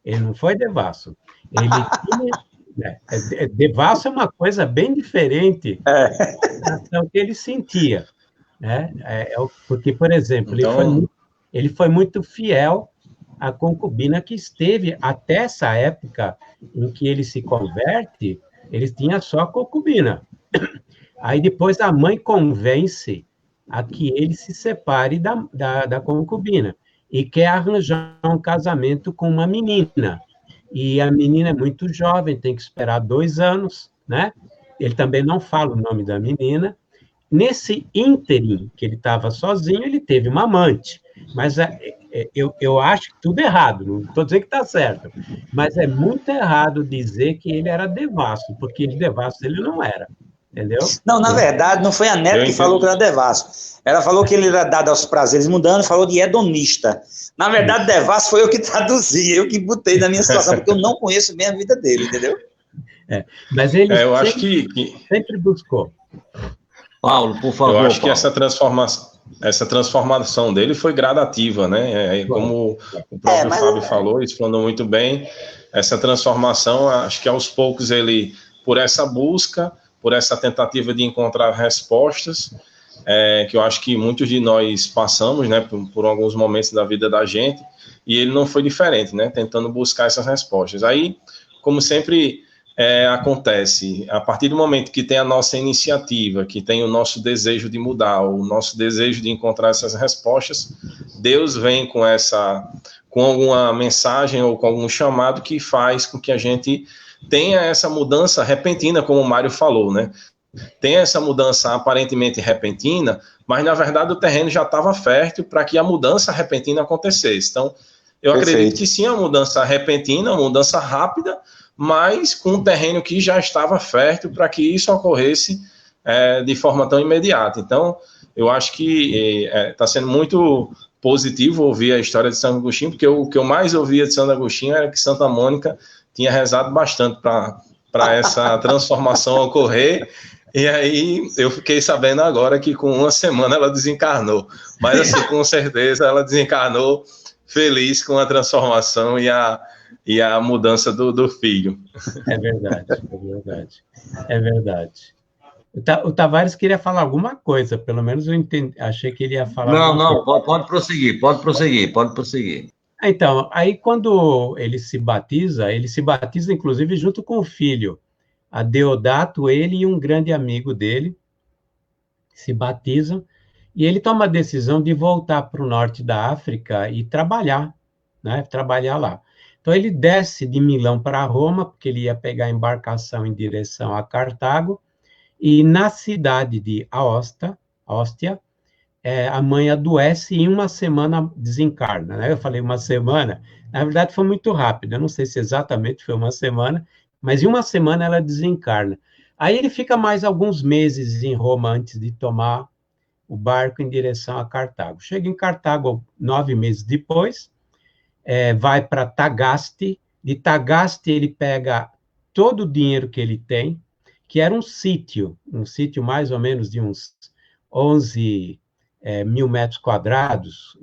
Ele não foi devasso. Ele tinha... Devasso é uma coisa bem diferente da sensação que ele sentia. Né? Porque, por exemplo, então... ele foi muito fiel à concubina que esteve até essa época em que ele se converte, ele tinha só a concubina. Aí depois a mãe convence a que ele se separe da concubina e quer arranjar um casamento com uma menina. E a menina é muito jovem, tem que esperar 2 anos, né? Ele também não fala o nome da menina. Nesse ínterim, que ele estava sozinho, ele teve uma amante. Mas eu acho que tudo errado, não estou dizendo que está certo, mas é muito errado dizer que ele era devasso, porque devasso ele não era, entendeu? Não, na verdade, não foi a Neto que falou que era devasso. Ela falou que ele era dado aos prazeres mundando, falou de hedonista. Na verdade, devasso foi eu que traduzi, eu que botei na minha situação, porque eu não conheço bem a vida dele, entendeu? Mas ele eu acho sempre buscou. Paulo, por favor. Eu acho que essa transformação dele foi gradativa, né? Como o próprio Fábio falou, explanou muito bem, essa transformação, acho que aos poucos ele, por essa busca, por essa tentativa de encontrar respostas, que eu acho que muitos de nós passamos, né, por alguns momentos da vida da gente, e ele não foi diferente, né? Tentando buscar essas respostas. Aí, como sempre... acontece, a partir do momento que tem a nossa iniciativa, que tem o nosso desejo de mudar, o nosso desejo de encontrar essas respostas, Deus vem com alguma mensagem ou com algum chamado que faz com que a gente tenha essa mudança repentina, como o Mário falou, né? Tem essa mudança aparentemente repentina, mas na verdade o terreno já estava fértil para que a mudança repentina acontecesse. Então, eu acredito que sim, a mudança repentina, uma mudança rápida, mas com um terreno que já estava fértil para que isso ocorresse de forma tão imediata. Então, eu acho que está sendo muito positivo ouvir a história de Santo Agostinho, porque o que eu mais ouvia de Santo Agostinho era que Santa Mônica tinha rezado bastante para essa transformação ocorrer, e aí eu fiquei sabendo agora que com 1 semana ela desencarnou, mas assim, com certeza ela desencarnou feliz com a transformação e e a mudança do filho. É verdade, é verdade, é verdade. O Tavares queria falar alguma coisa, pelo menos eu entendi, achei que ele ia falar Não, alguma coisa. não, pode prosseguir, pode prosseguir, pode prosseguir. Então, aí quando ele se batiza inclusive junto com o filho, a Deodato, ele e um grande amigo dele se batizam, e ele toma a decisão de voltar para o norte da África e trabalhar, né? Trabalhar lá. Então ele desce de Milão para Roma, porque ele ia pegar a embarcação em direção a Cartago, e na cidade de Ostia, a mãe adoece e em uma semana desencarna, né? Eu falei uma semana, na verdade foi muito rápido, eu não sei se exatamente foi uma semana, mas em uma semana ela desencarna. Aí ele fica mais alguns meses em Roma antes de tomar o barco em direção a Cartago. Chega em Cartago 9 meses depois, vai para Tagaste, de Tagaste ele pega todo o dinheiro que ele tem, que era um sítio mais ou menos de uns 11 mil metros quadrados,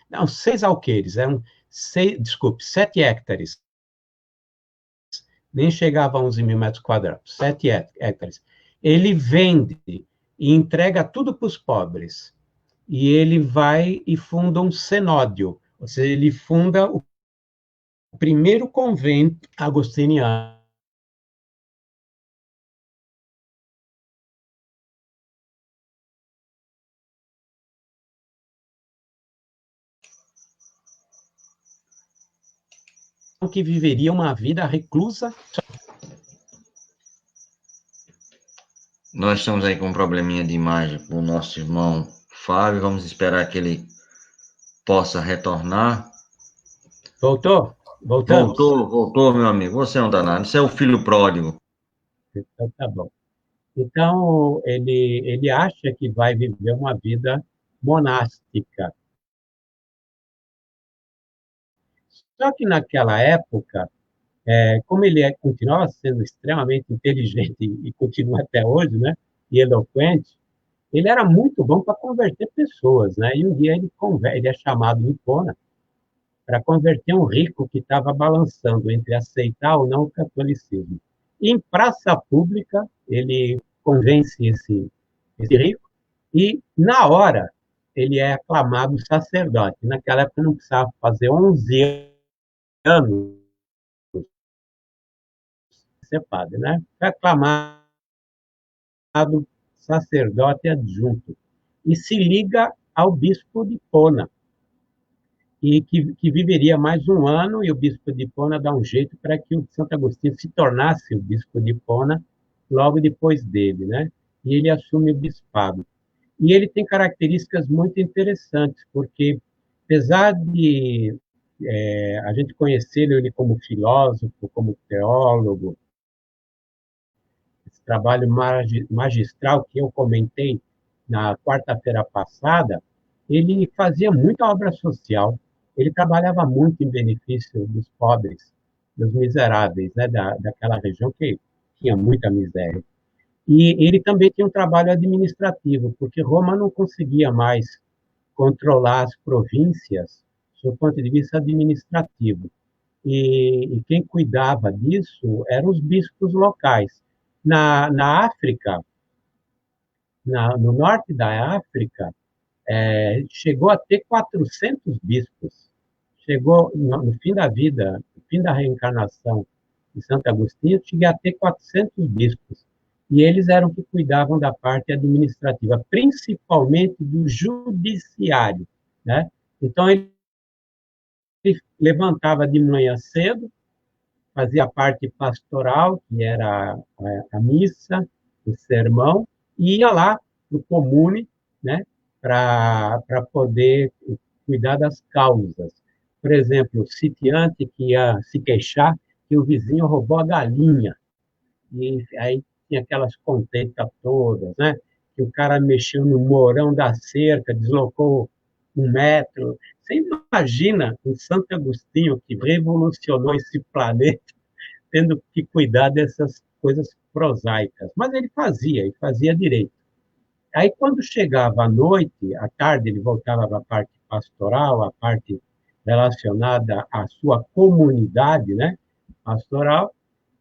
não, 6 alqueires, 7 hectares, nem chegava a 11 mil metros quadrados, 7 hectares. Ele vende e entrega tudo para os pobres. E ele vai e funda um cenódio, ou seja, ele funda o primeiro convento agostiniano. Que viveria uma vida reclusa. Nós estamos aí com um probleminha de imagem com o nosso irmão Fábio, vamos esperar que ele possa retornar. Voltou? Voltamos? Voltou, meu amigo, você é um danado, você é o filho pródigo. Então, tá bom. Então, ele acha que vai viver uma vida monástica. Só que naquela época, como ele continuava sendo extremamente inteligente e continua até hoje, né, e eloquente, ele era muito bom para converter pessoas, né? E um dia ele é chamado em Hipona para converter um rico que estava balançando entre aceitar ou não o catolicismo. E em praça pública, ele convence esse rico e, na hora, ele é aclamado sacerdote. Naquela época não precisava fazer 11 anos de ser padre, né? Foi aclamado sacerdote adjunto e se liga ao bispo de Hipona, e que viveria mais um ano, e o bispo de Hipona dá um jeito para que o Santo Agostinho se tornasse o bispo de Hipona logo depois dele, né? E ele assume o bispado. E ele tem características muito interessantes, porque, apesar de a gente conhecer ele como filósofo, como teólogo, esse trabalho magistral que eu comentei na quarta-feira passada, ele fazia muita obra social, ele trabalhava muito em benefício dos pobres, dos miseráveis, né, daquela região que tinha muita miséria. E ele também tinha um trabalho administrativo, porque Roma não conseguia mais controlar as províncias do ponto de vista administrativo. E quem cuidava disso eram os bispos locais. Na África, no norte da África, chegou a ter 400 bispos. Chegou no fim da vida, no fim da reencarnação de Santo Agostinho, cheguei a ter 400 bispos. E eles eram que cuidavam da parte administrativa, principalmente do judiciário, né? Então, ele levantava de manhã cedo, fazia a parte pastoral, que era a missa, o sermão, e ia lá no comune, né, para poder cuidar das causas. Por exemplo, o sitiante que ia se queixar que o vizinho roubou a galinha, e aí tinha aquelas contentas todas, né? Que o cara mexeu no morão da cerca, deslocou 1 metro. Você imagina o Santo Agostinho, que revolucionou esse planeta, tendo que cuidar dessas coisas prosaicas. Mas ele fazia, e fazia direito. Aí, quando chegava à noite, à tarde, ele voltava para a parte pastoral, a parte relacionada à sua comunidade, né, pastoral.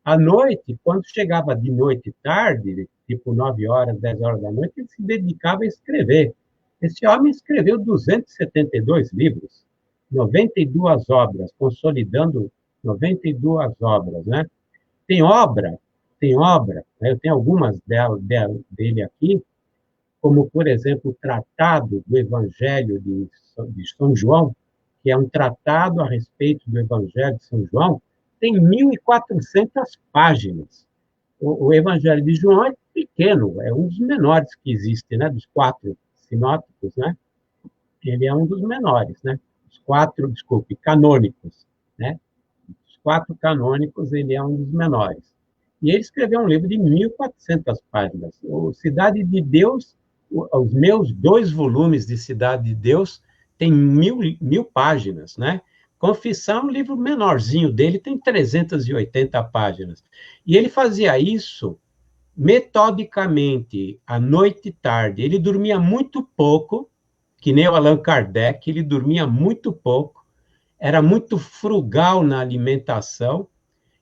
À noite, quando chegava de noite tarde, tipo 9 horas, 10 horas da noite, ele se dedicava a escrever. Esse homem escreveu 272 livros, 92 obras, consolidando 92 obras, né? Tem obra, né? Eu tenho algumas dele aqui, como, por exemplo, o Tratado do Evangelho de São João, que é um tratado a respeito do Evangelho de São João, tem 1.400 páginas. O Evangelho de João é pequeno, é um dos menores que existe, né? Dos 4 sinóticos, né? Ele é um dos menores, né? Os 4, desculpe, canônicos, né? Os 4 canônicos, ele é um dos menores. E ele escreveu um livro de 1.400 páginas. O Cidade de Deus, os meus 2 volumes de Cidade de Deus têm 1.000 páginas, né? Confissão, um livro menorzinho dele, tem 380 páginas. E ele fazia isso metodicamente, à noite e tarde. Ele dormia muito pouco, que nem o Allan Kardec, ele dormia muito pouco, era muito frugal na alimentação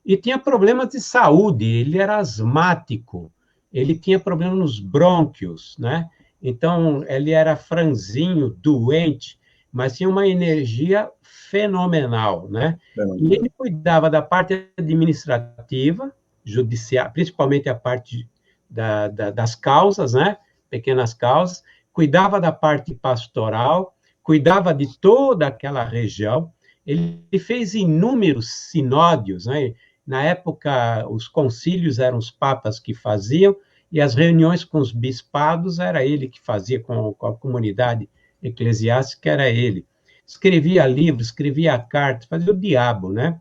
e tinha problemas de saúde, ele era asmático, ele tinha problema nos brônquios, né? Então, ele era franzinho, doente, mas tinha uma energia fenomenal, né? E ele cuidava da parte administrativa, judiciária, principalmente a parte das causas, né? Pequenas causas, cuidava da parte pastoral, cuidava de toda aquela região. Ele fez inúmeros sinódios, né? Na época, os concílios eram os papas que faziam, e as reuniões com os bispados era ele que fazia, com a comunidade eclesiástica era ele. Escrevia livros, escrevia cartas, fazia o diabo, né?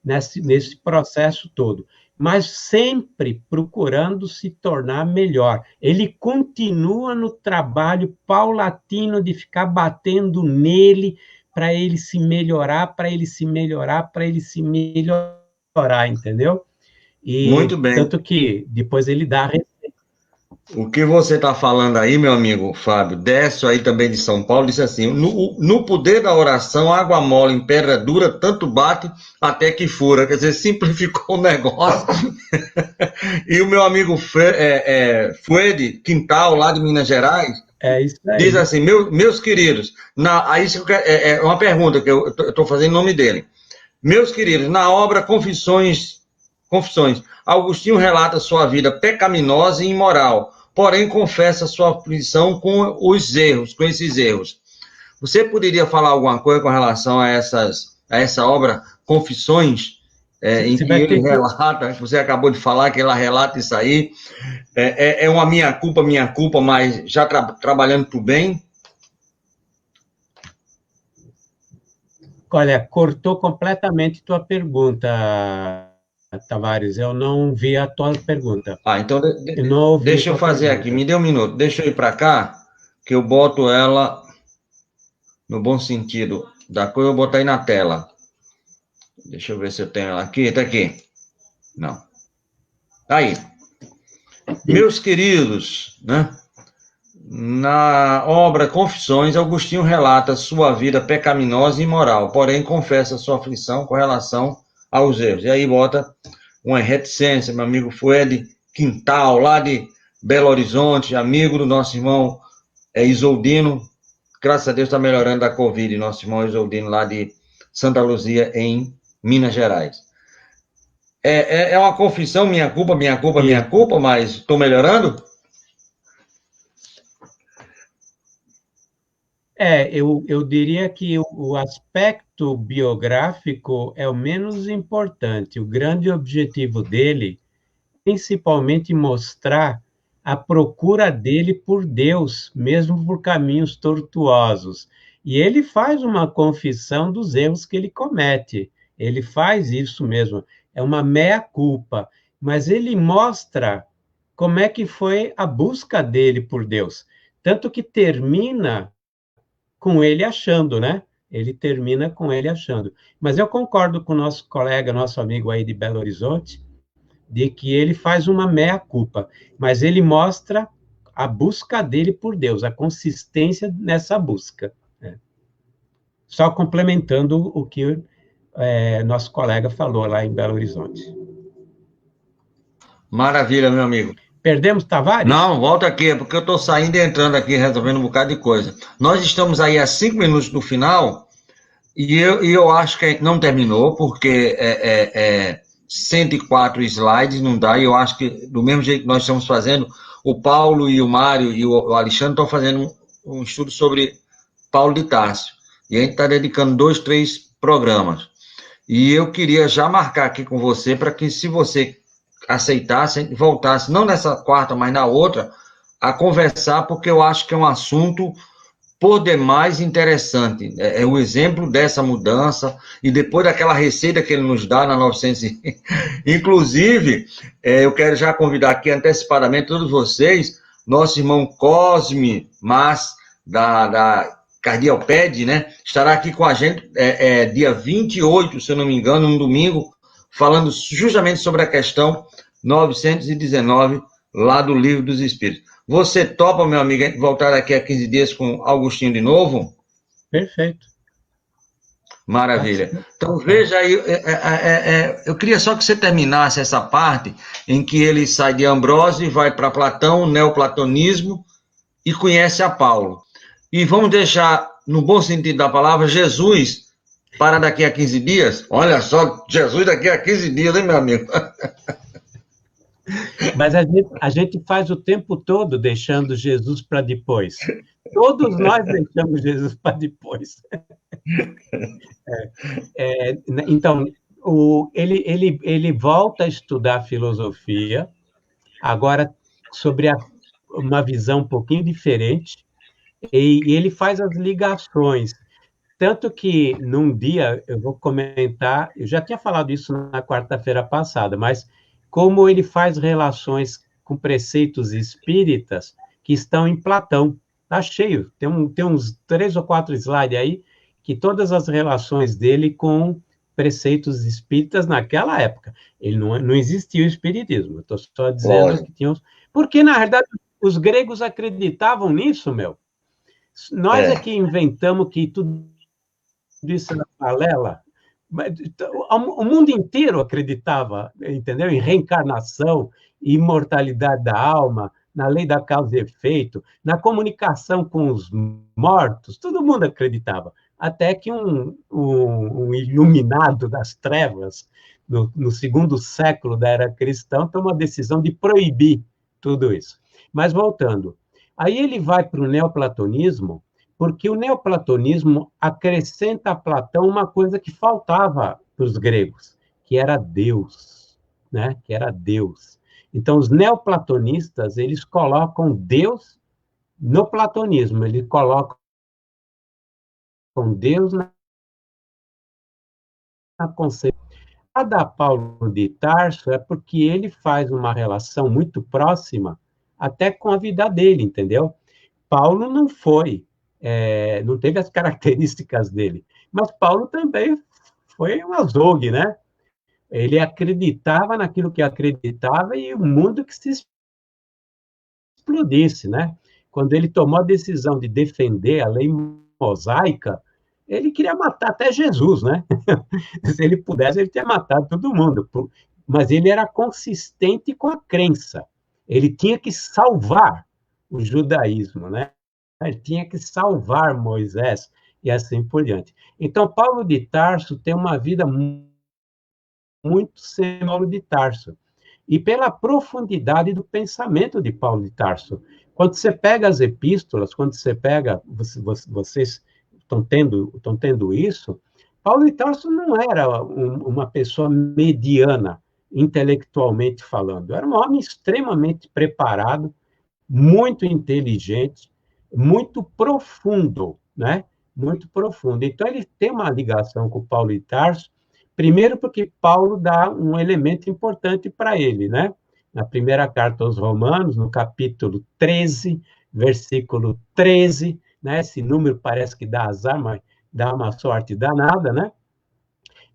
Nesse processo todo. Mas sempre procurando se tornar melhor. Ele continua no trabalho paulatino de ficar batendo nele para ele se melhorar, para ele se melhorar, para ele se melhorar, entendeu? E muito bem. Tanto que depois ele dá a receita. O que você está falando aí, meu amigo Fábio, Décio aí também de São Paulo, disse assim, no poder da oração, água mole em pedra dura, tanto bate até que fura. Quer dizer, simplificou o negócio. E o meu amigo Fuede Quintal, lá de Minas Gerais, isso aí. Diz assim, meus queridos, aí é uma pergunta que eu estou fazendo em nome dele. Meus queridos, na obra Confissões, Agostinho relata sua vida pecaminosa e imoral, porém confessa sua aflição com esses erros. Você poderia falar alguma coisa com relação a essa obra Confissões, em que ele relata, que você acabou de falar, que ela relata isso aí, é uma minha culpa, mas já trabalhando para o bem? Olha, cortou completamente tua pergunta, Tavares. Eu não vi a tua pergunta. Então deixa eu fazer aqui. Me dê um minuto. Deixa eu ir para cá, que eu boto ela no bom sentido da coisa, eu vou botar aí na tela. Deixa eu ver se eu tenho ela aqui. Está aqui. Não. Aí. Meus queridos, né? Na obra Confissões, Agostinho relata sua vida pecaminosa e imoral, porém confessa sua aflição com relação aos erros. E aí bota uma reticência, meu amigo Fuede Quintal, lá de Belo Horizonte, amigo do nosso irmão Isoldino, graças a Deus está melhorando da Covid, nosso irmão Isoldino, lá de Santa Luzia, em Minas Gerais. É uma confissão, minha culpa, mas estou melhorando? Eu diria que o aspecto biográfico é o menos importante. O grande objetivo dele, principalmente mostrar a procura dele por Deus, mesmo por caminhos tortuosos. E ele faz uma confissão dos erros que ele comete. Ele faz isso mesmo. É uma meia-culpa. Mas ele mostra como é que foi a busca dele por Deus. Tanto que termina com ele achando, né? Ele termina com ele achando. Mas eu concordo com o nosso colega, nosso amigo aí de Belo Horizonte, de que ele faz uma meia-culpa, mas ele mostra a busca dele por Deus, a consistência nessa busca. Né? Só complementando o que nosso colega falou lá em Belo Horizonte. Maravilha, meu amigo. Perdemos Tavares? Não, volta aqui, é porque eu estou saindo e entrando aqui, resolvendo um bocado de coisa. Nós estamos aí a 5 minutos do final, e eu acho que não terminou, porque 104 slides não dá, e eu acho que, do mesmo jeito que nós estamos fazendo, o Paulo e o Mário e o Alexandre estão fazendo um estudo sobre Paulo de Tarso, e a gente está dedicando 2, 3 programas. E eu queria já marcar aqui com você, para que, se você aceitasse, a gente voltasse, não nessa quarta, mas na outra, a conversar, porque eu acho que é um assunto por demais interessante. É o exemplo dessa mudança, e depois daquela receita que ele nos dá na 900. Inclusive, eu quero já convidar aqui antecipadamente todos vocês, nosso irmão Cosme Mas, da Cardioped, né? Estará aqui com a gente dia 28, se eu não me engano, um domingo, falando justamente sobre a questão 919, lá do Livro dos Espíritos. Você topa, meu amigo, voltar daqui a 15 dias com Augustinho de novo? Perfeito. Maravilha. Então, veja aí, eu queria só que você terminasse essa parte em que ele sai de Ambrósio e vai para Platão, neoplatonismo, e conhece a Paulo. E vamos deixar, no bom sentido da palavra, Jesus para daqui a 15 dias. Olha só, Jesus daqui a 15 dias, hein, meu amigo? Mas a gente faz o tempo todo deixando Jesus para depois. Todos nós deixamos Jesus para depois. Então, ele volta a estudar filosofia, agora sobre uma visão um pouquinho diferente, e ele faz as ligações. Tanto que, num dia, eu vou comentar, eu já tinha falado isso na quarta-feira passada, mas como ele faz relações com preceitos espíritas que estão em Platão. Está cheio, tem uns 3 ou 4 slides aí, que todas as relações dele com preceitos espíritas naquela época. Ele não existia o espiritismo, eu estou só dizendo que tinha... Porque, na verdade, os gregos acreditavam nisso, meu. Nós é que inventamos que tudo isso era balela. O mundo inteiro acreditava, entendeu? Em reencarnação, imortalidade da alma, na lei da causa e efeito, na comunicação com os mortos, todo mundo acreditava. Até que um iluminado das trevas, no segundo século da era cristã, toma a decisão de proibir tudo isso. Mas voltando, aí ele vai para o neoplatonismo, porque o neoplatonismo acrescenta a Platão uma coisa que faltava para os gregos, que era Deus, né? Que era Deus. Então, os neoplatonistas, eles colocam Deus no platonismo, eles colocam Deus na conceito. A da Paulo de Tarso é porque ele faz uma relação muito próxima até com a vida dele, entendeu? Paulo não foi, não teve as características dele, mas Paulo também foi um azogue, né? Ele acreditava naquilo que acreditava e o mundo que se explodisse, né? Quando ele tomou a decisão de defender a lei mosaica, ele queria matar até Jesus, né? Se ele pudesse, ele tinha matado todo mundo. Mas ele era consistente com a crença. Ele tinha que salvar o judaísmo, né? Ele tinha que salvar Moisés e assim por diante. Então, Paulo de Tarso tem uma vida muito sem Paulo de Tarso. E pela profundidade do pensamento de Paulo de Tarso. Quando você pega as epístolas, quando você pega, vocês estão tendo isso, Paulo de Tarso não era uma pessoa mediana, intelectualmente falando. Era um homem extremamente preparado, muito inteligente, muito profundo, né? Muito profundo. Então, ele tem uma ligação com Paulo de Tarso, primeiro porque Paulo dá um elemento importante para ele, né? Na primeira carta aos Romanos, no capítulo 13, versículo 13, né? Esse número parece que dá azar, mas dá uma sorte danada, né?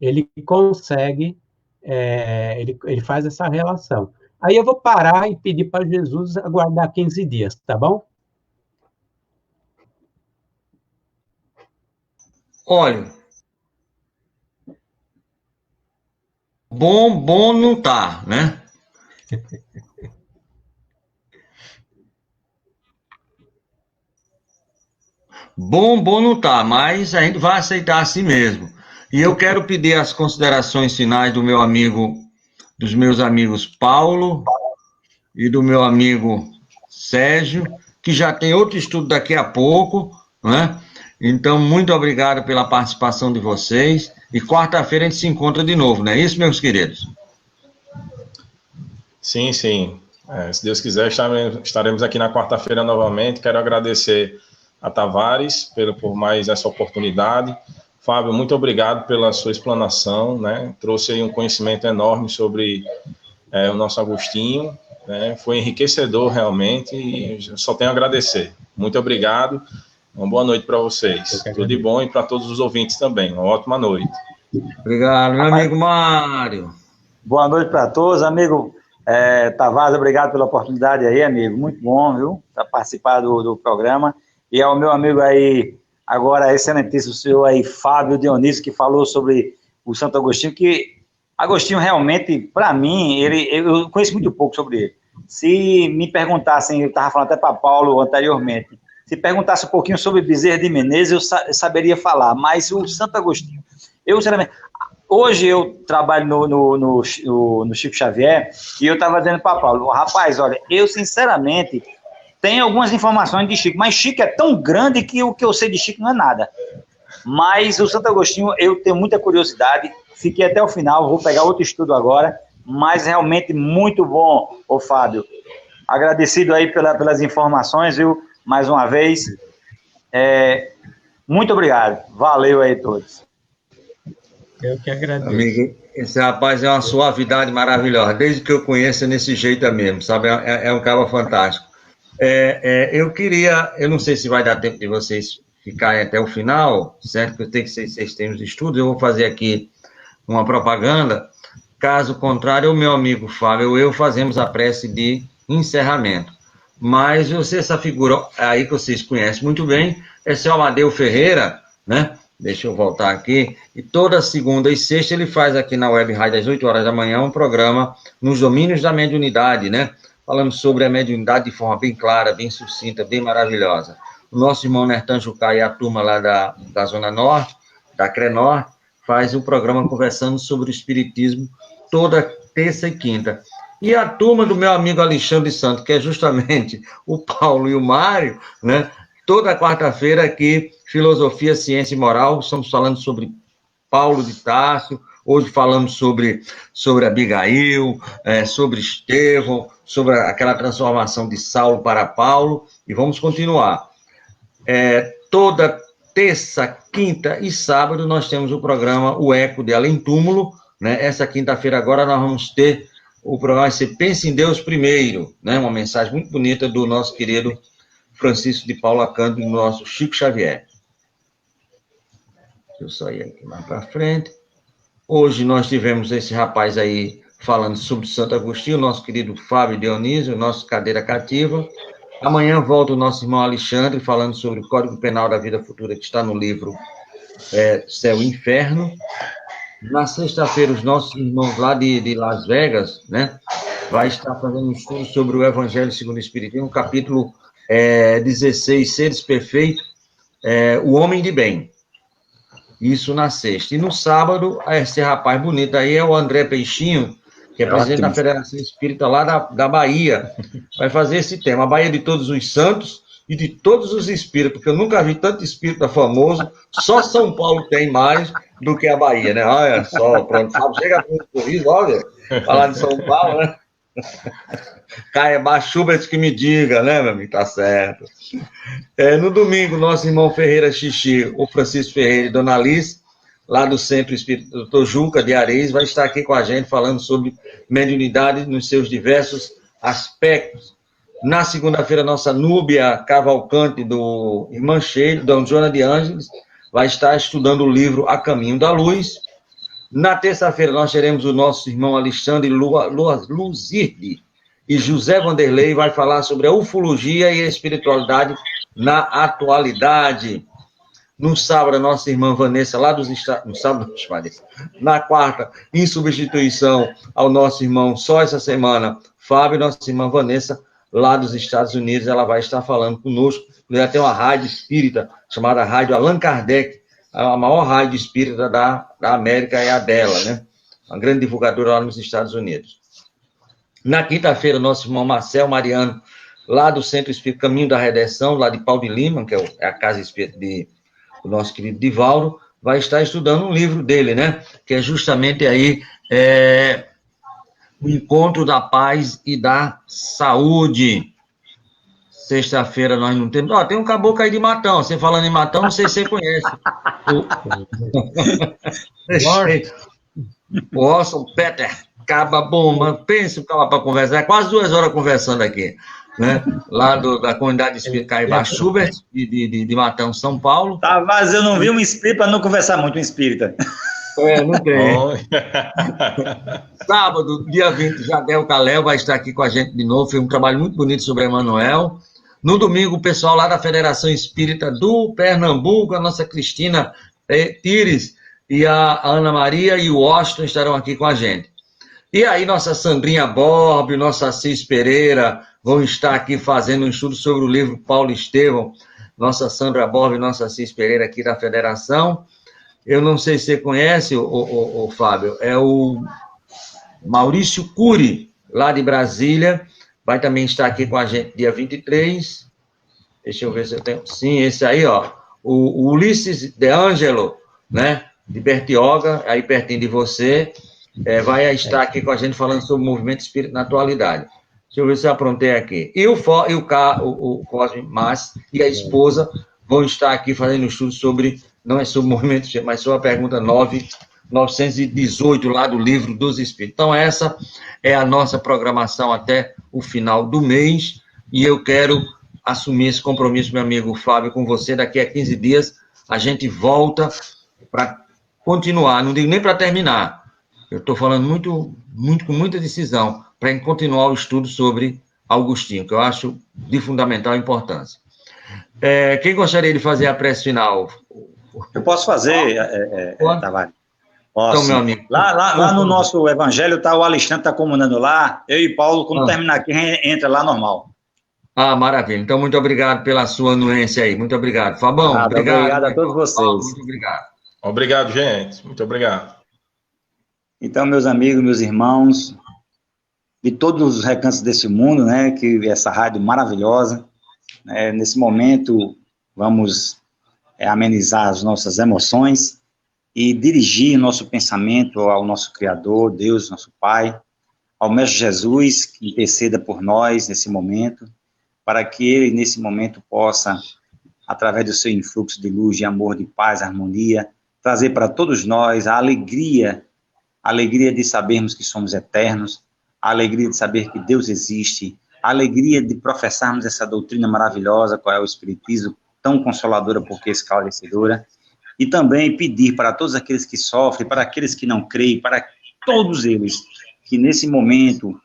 Ele consegue, ele faz essa relação. Aí eu vou parar e pedir para Jesus aguardar 15 dias, tá bom? Olha, bom não tá, né? Bom não tá, mas a gente vai aceitar assim mesmo. E eu quero pedir as considerações finais dos meus amigos Paulo e do meu amigo Sérgio, que já tem outro estudo daqui a pouco, né? Então, muito obrigado pela participação de vocês. E quarta-feira a gente se encontra de novo, não é isso, meus queridos? Sim. Se Deus quiser, estaremos aqui na quarta-feira novamente. Quero agradecer a Tavares por mais essa oportunidade. Fábio, muito obrigado pela sua explanação, né? Trouxe aí um conhecimento enorme sobre o nosso Agostinho, né? Foi enriquecedor realmente e só tenho a agradecer. Muito obrigado. Uma boa noite para vocês. Tudo de bom e para todos os ouvintes também. Uma ótima noite. Obrigado, meu amigo Mário. Boa noite para todos, amigo Tavares, obrigado pela oportunidade aí, amigo. Muito bom, viu? Participar do programa. E ao meu amigo aí, agora excelentíssimo senhor aí, Fábio Dionísio, que falou sobre o Santo Agostinho, que Agostinho realmente, para mim, eu conheço muito pouco sobre ele. Se me perguntassem, eu estava falando até para Paulo anteriormente, se perguntasse um pouquinho sobre Bezerra de Menezes, eu saberia falar, mas o Santo Agostinho, eu sinceramente, hoje eu trabalho no Chico Xavier, e eu estava dizendo para Paulo, rapaz, olha, eu sinceramente tenho algumas informações de Chico, mas Chico é tão grande que o que eu sei de Chico não é nada. Mas o Santo Agostinho, eu tenho muita curiosidade, fiquei até o final, vou pegar outro estudo agora, mas realmente muito bom, ô Fábio. Agradecido aí pelas informações, viu? Mais uma vez. Muito obrigado. Valeu aí todos. Eu que agradeço. Amigo, esse rapaz é uma suavidade maravilhosa. Desde que eu conheço é nesse jeito mesmo, sabe? É um cara fantástico. Eu não sei se vai dar tempo de vocês ficarem até o final, certo? Que eu tenho que vocês têm os estudos, eu vou fazer aqui uma propaganda. Caso contrário, o meu amigo Fábio ou eu fazemos a prece de encerramento. Mas essa figura aí que vocês conhecem muito bem é seu Amadeu Ferreira, né? Deixa eu voltar aqui. E toda segunda e sexta ele faz aqui na Web Rádio às 8 horas da manhã um programa nos domínios da mediunidade, né? Falando sobre a mediunidade de forma bem clara, bem sucinta, bem maravilhosa. O nosso irmão Nertan Jucá e a turma lá da Zona Norte, da CRENOR, faz um programa conversando sobre o Espiritismo toda terça e quinta. E a turma do meu amigo Alexandre Santos, que é justamente o Paulo e o Mário, né? Toda quarta-feira aqui, Filosofia, Ciência e Moral, estamos falando sobre Paulo de Tarso, hoje falamos sobre Abigail, sobre Estevão, sobre aquela transformação de Saulo para Paulo, e vamos continuar. Toda terça, quinta e sábado nós temos o programa O Eco de Além Túmulo, né? Essa quinta-feira agora nós vamos ter o programa vai ser Pense em Deus Primeiro, né? Uma mensagem muito bonita do nosso querido Francisco de Paula Cândido, do nosso Chico Xavier. Deixa eu sair aqui mais para frente. Hoje nós tivemos esse rapaz aí falando sobre Santo Agostinho, nosso querido Fábio Dionísio, nosso cadeira cativa. Amanhã volta o nosso irmão Alexandre falando sobre o Código Penal da Vida Futura, que está no livro Céu e Inferno. Na sexta-feira, os nossos irmãos lá de Las Vegas, né, vai estar fazendo um estudo sobre o Evangelho segundo o Espiritismo, capítulo 16, Seres Perfeitos, o Homem de Bem. Isso na sexta. E no sábado, esse rapaz bonito aí é o André Peixinho, que é presidente da Federação Espírita lá da Bahia. Vai fazer esse tema, a Bahia de todos os santos e de todos os espíritos, porque eu nunca vi tanto espírita famoso, só São Paulo tem mais do que a Bahia, né? Olha só, pronto, chega com um sorriso, olha, falar de São Paulo, né? Caia Schubert que me diga, né, meu amigo? Tá certo. No domingo, nosso irmão Ferreira Xixi, o Francisco Ferreira e Dona Alice, lá do Centro Espírita Dr. Juca de Areis, vai estar aqui com a gente falando sobre mediunidade nos seus diversos aspectos. Na segunda-feira, nossa Núbia Cavalcante, do Irmã Cheio, Dona Joana de Ângeles, vai estar estudando o livro A Caminho da Luz. Na terça-feira, nós teremos o nosso irmão Alexandre Luzirdi e José Vanderlei vai falar sobre a ufologia e a espiritualidade na atualidade. No sábado, a nossa irmã Vanessa, lá dos Estados Unidos, no sábado, na quarta, em substituição ao nosso irmão, só essa semana, Fábio, nossa irmã Vanessa, lá dos Estados Unidos, ela vai estar falando conosco. Ela tem uma rádio espírita, chamada Rádio Allan Kardec, a maior rádio espírita da América é a dela, né? Uma grande divulgadora lá nos Estados Unidos. Na quinta-feira, nosso irmão Marcel Mariano, lá do Centro Espírita Caminho da Redenção, lá de Pau de Lima, que é a casa espírita do nosso querido Divaldo, vai estar estudando um livro dele, né? Que é justamente aí o Encontro da Paz e da Saúde. Sexta-feira nós não temos... Ó, tem um caboclo aí de Matão. Você falando em Matão, não sei se você conhece. O Orson Peter, caba bomba. Pense o caba para conversar. É quase 2 horas conversando aqui. Né? Lá da comunidade espírita Caibá Schubert, de Matão, São Paulo. Tá, mas eu não vi um espírita para não conversar muito, um espírita. Não tem. Sábado, dia 20, Jadel Calel vai estar aqui com a gente de novo. Fez um trabalho muito bonito sobre Emmanuel. No domingo, o pessoal lá da Federação Espírita do Pernambuco, a nossa Cristina Pires e a Ana Maria e o Washington estarão aqui com a gente. E aí, nossa Sandrinha Borbe, nossa Assis Pereira vão estar aqui fazendo um estudo sobre o livro Paulo Estevão. Nossa Sandra Borbe e nossa Assis Pereira aqui da Federação. Eu não sei se você conhece, o Fábio, é o Maurício Cury, lá de Brasília, vai também estar aqui com a gente dia 23. Deixa eu ver se eu tenho... Sim, esse aí, ó. O Ulisses De Angelo, né? De Bertioga, aí pertinho de você, vai estar aqui com a gente falando sobre o movimento espírita na atualidade. Deixa eu ver se eu aprontei aqui. E o Cosme Mas e a esposa vão estar aqui fazendo um estudo sobre... Não é sobre o movimento, mas sobre a pergunta 918, lá do Livro dos Espíritos. Então, essa é a nossa programação até o final do mês, e eu quero assumir esse compromisso, meu amigo Fábio, com você. Daqui a 15 dias, a gente volta para continuar, não digo nem para terminar, eu estou falando muito, com muita decisão, para continuar o estudo sobre Agostinho, que eu acho de fundamental importância. Quem gostaria de fazer a prece final? Eu posso fazer, Tavares. Posso. Então, meu amigo. Lá no nosso evangelho, o Alexandre está comandando lá, eu e Paulo, quando terminar aqui, entra lá normal. Maravilha. Então, muito obrigado pela sua anuência aí. Muito obrigado. Fabão, obrigado a todos vocês. Paulo, muito obrigado. Obrigado, gente. Muito obrigado. Então, meus amigos, meus irmãos, de todos os recantos desse mundo, né, que essa rádio maravilhosa, nesse momento, vamos amenizar as nossas emoções e dirigir nosso pensamento ao nosso Criador, Deus, nosso Pai, ao Mestre Jesus, que interceda por nós nesse momento, para que Ele, nesse momento, possa, através do seu influxo de luz, de amor, de paz, harmonia, trazer para todos nós a alegria de sabermos que somos eternos, a alegria de saber que Deus existe, a alegria de professarmos essa doutrina maravilhosa, qual é o Espiritismo, tão consoladora porque esclarecedora, e também pedir para todos aqueles que sofrem, para aqueles que não creem, para todos eles que nesse momento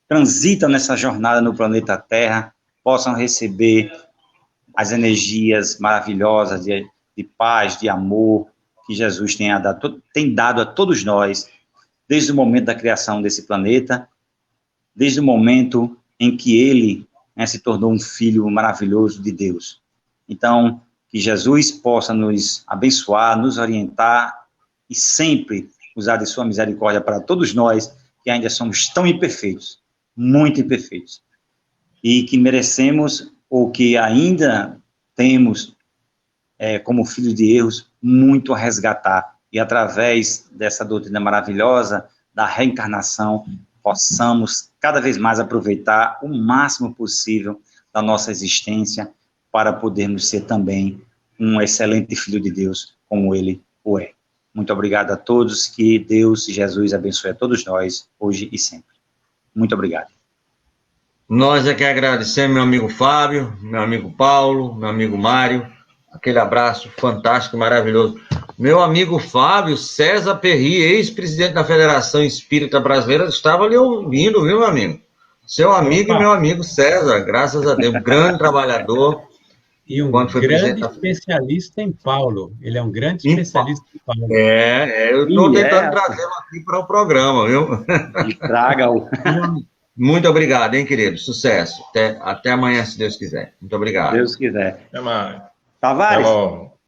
transitam nessa jornada no planeta Terra, possam receber as energias maravilhosas de paz, de amor, que Jesus tem dado a todos nós, desde o momento da criação desse planeta, desde o momento em que ele se tornou um filho maravilhoso de Deus. Então, que Jesus possa nos abençoar, nos orientar e sempre usar de sua misericórdia para todos nós, que ainda somos tão imperfeitos, muito imperfeitos, e que merecemos, ou que ainda temos, como filhos de erros, muito a resgatar, e através dessa doutrina maravilhosa, da reencarnação, possamos cada vez mais aproveitar o máximo possível da nossa existência, para podermos ser também um excelente filho de Deus, como ele o é. Muito obrigado a todos, que Deus e Jesus abençoe a todos nós, hoje e sempre. Muito obrigado. Nós é que agradecemos, meu amigo Fábio, meu amigo Paulo, meu amigo Mário, aquele abraço fantástico, maravilhoso. Meu amigo Fábio César Perry, ex-presidente da Federação Espírita Brasileira, estava ali ouvindo, viu, meu amigo? Seu amigo e meu amigo César, graças a Deus, grande trabalhador, E um grande especialista em Paulo. Ele é um grande especialista em Paulo. Eu estou tentando trazê-lo aqui para o programa, viu? E traga-o. Muito obrigado, hein, querido? Sucesso. Até amanhã, se Deus quiser. Muito obrigado. Deus quiser. Até mais. Tavares, Até logo.